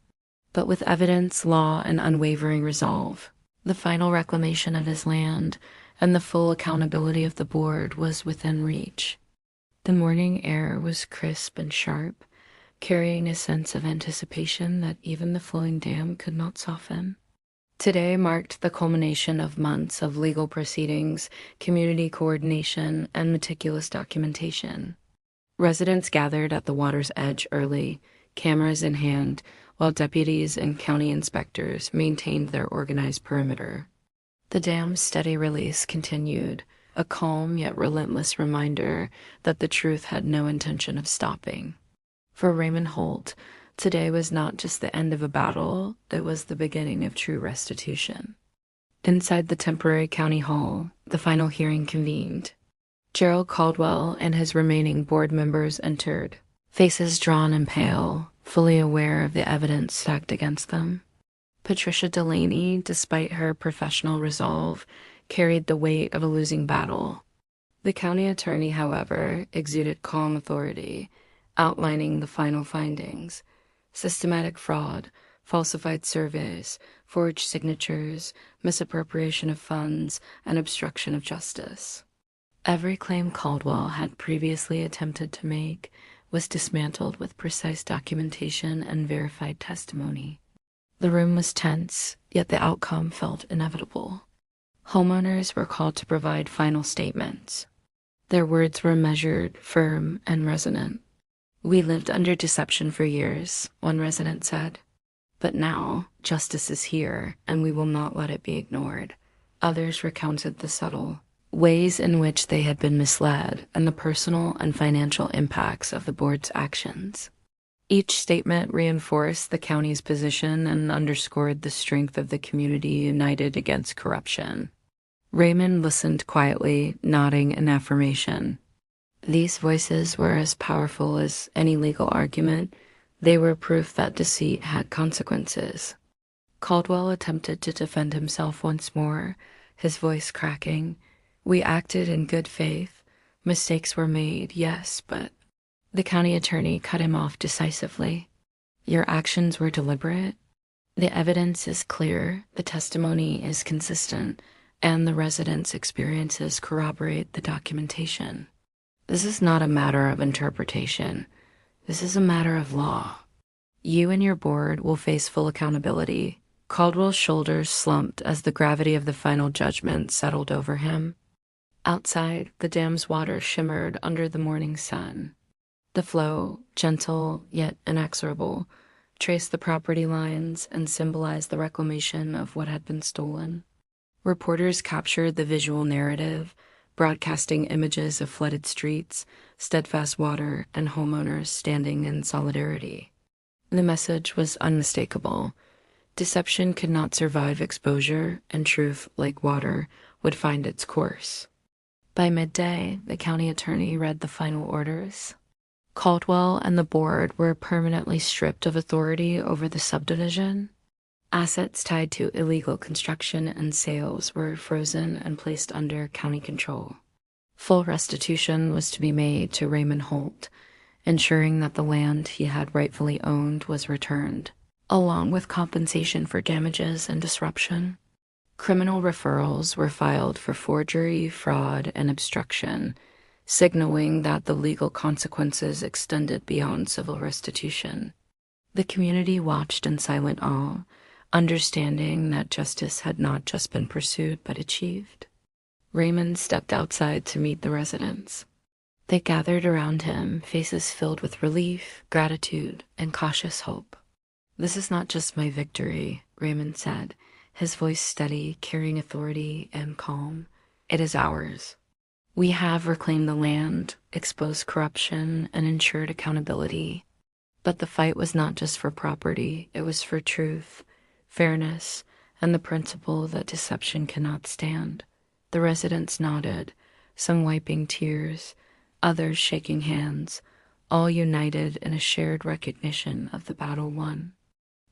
But with evidence, law, and unwavering resolve, the final reclamation of his land and the full accountability of the board was within reach. The morning air was crisp and sharp, carrying a sense of anticipation that even the flowing dam could not soften. Today marked the culmination of months of legal proceedings, community coordination, and meticulous documentation. Residents gathered at the water's edge early, cameras in hand, while deputies and county inspectors maintained their organized perimeter. The dam's steady release continued, a calm yet relentless reminder that the truth had no intention of stopping. For Raymond Holt, today was not just the end of a battle, it was the beginning of true restitution. Inside the temporary county hall, the final hearing convened. Gerald Caldwell and his remaining board members entered, faces drawn and pale, fully aware of the evidence stacked against them. Patricia Delaney, despite her professional resolve, carried the weight of a losing battle. The county attorney, however, exuded calm authority, outlining the final findings: systematic fraud, falsified surveys, forged signatures, misappropriation of funds, and obstruction of justice. Every claim Caldwell had previously attempted to make was dismantled with precise documentation and verified testimony. The room was tense, yet the outcome felt inevitable. Homeowners were called to provide final statements. Their words were measured, firm, and resonant. "We lived under deception for years," one resident said. "But now, justice is here, and we will not let it be ignored." Others recounted the subtle ways in which they had been misled and the personal and financial impacts of the board's actions. Each statement reinforced the county's position and underscored the strength of the community united against corruption. Raymond listened quietly, nodding in affirmation. These voices were as powerful as any legal argument. They were proof that deceit had consequences. Caldwell attempted to defend himself once more, his voice cracking. "We acted in good faith. Mistakes were made, yes, but..." The county attorney cut him off decisively. "Your actions were deliberate. The evidence is clear, the testimony is consistent, and the residents' experiences corroborate the documentation. This is not a matter of interpretation. This is a matter of law. You and your board will face full accountability. Caldwell's shoulders slumped as the gravity of the final judgment settled over him. Outside, the dam's water shimmered under the morning sun. The flow, gentle yet inexorable, traced the property lines and symbolized the reclamation of what had been stolen. Reporters captured the visual narrative, broadcasting images of flooded streets, steadfast water, and homeowners standing in solidarity. The message was unmistakable. Deception could not survive exposure, and truth, like water, would find its course. By midday, the county attorney read the final orders. Caldwell and the board were permanently stripped of authority over the subdivision. Assets tied to illegal construction and sales were frozen and placed under county control. Full restitution was to be made to Raymond Holt, ensuring that the land he had rightfully owned was returned, along with compensation for damages and disruption. Criminal referrals were filed for forgery, fraud, and obstruction, signaling that the legal consequences extended beyond civil restitution. The community watched in silent awe, understanding that justice had not just been pursued but achieved. Raymond stepped outside to meet the residents. They gathered around him, faces filled with relief, gratitude, and cautious hope. "This is not just my victory," Raymond said, his voice steady, carrying authority and calm. "It is ours. We have reclaimed the land, exposed corruption, and ensured accountability. But the fight was not just for property, it was for truth, fairness, and the principle that deception cannot stand." The residents nodded, some wiping tears, others shaking hands, all united in a shared recognition of the battle won.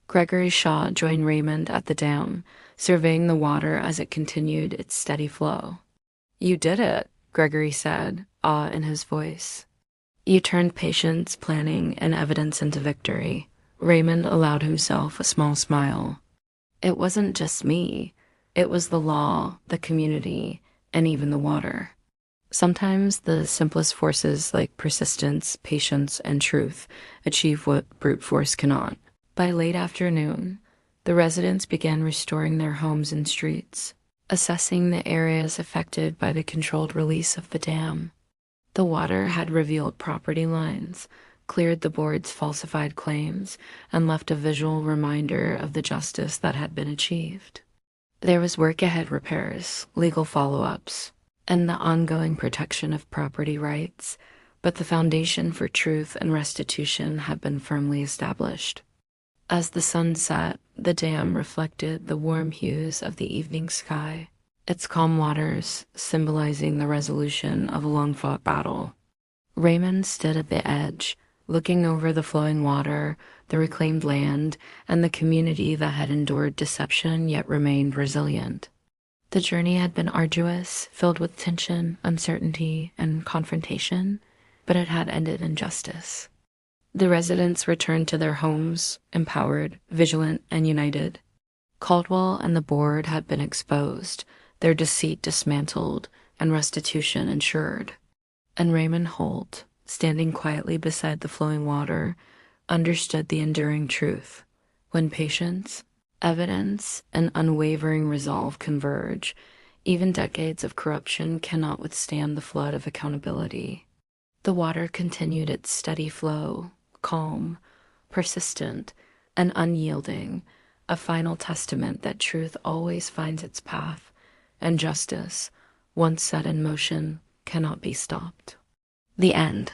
Gregory Shaw joined Raymond at the dam, surveying the water as it continued its steady flow. "You did it," Gregory said, awe in his voice. "You turned patience, planning, and evidence into victory." Raymond allowed himself a small smile. "It wasn't just me. It was the law, the community, and even the water." Sometimes the simplest forces like persistence, patience, and truth achieve what brute force cannot. By late afternoon, the residents began restoring their homes and streets, assessing the areas affected by the controlled release of the dam. The water had revealed property lines, cleared the board's falsified claims, and left a visual reminder of the justice that had been achieved. There was work ahead: repairs, legal follow-ups, and the ongoing protection of property rights, but the foundation for truth and restitution had been firmly established. As the sun set, the dam reflected the warm hues of the evening sky, its calm waters symbolizing the resolution of a long-fought battle. Raymond stood at the edge, looking over the flowing water, the reclaimed land, and the community that had endured deception yet remained resilient. The journey had been arduous, filled with tension, uncertainty, and confrontation, but it had ended in justice. The residents returned to their homes, empowered, vigilant, and united. Caldwell and the board had been exposed, their deceit dismantled, and restitution ensured. And Raymond Holt, standing quietly beside the flowing water, understood the enduring truth. When patience, evidence, and unwavering resolve converge, even decades of corruption cannot withstand the flood of accountability. The water continued its steady flow, calm, persistent, and unyielding, a final testament that truth always finds its path, and justice, once set in motion, cannot be stopped. The end.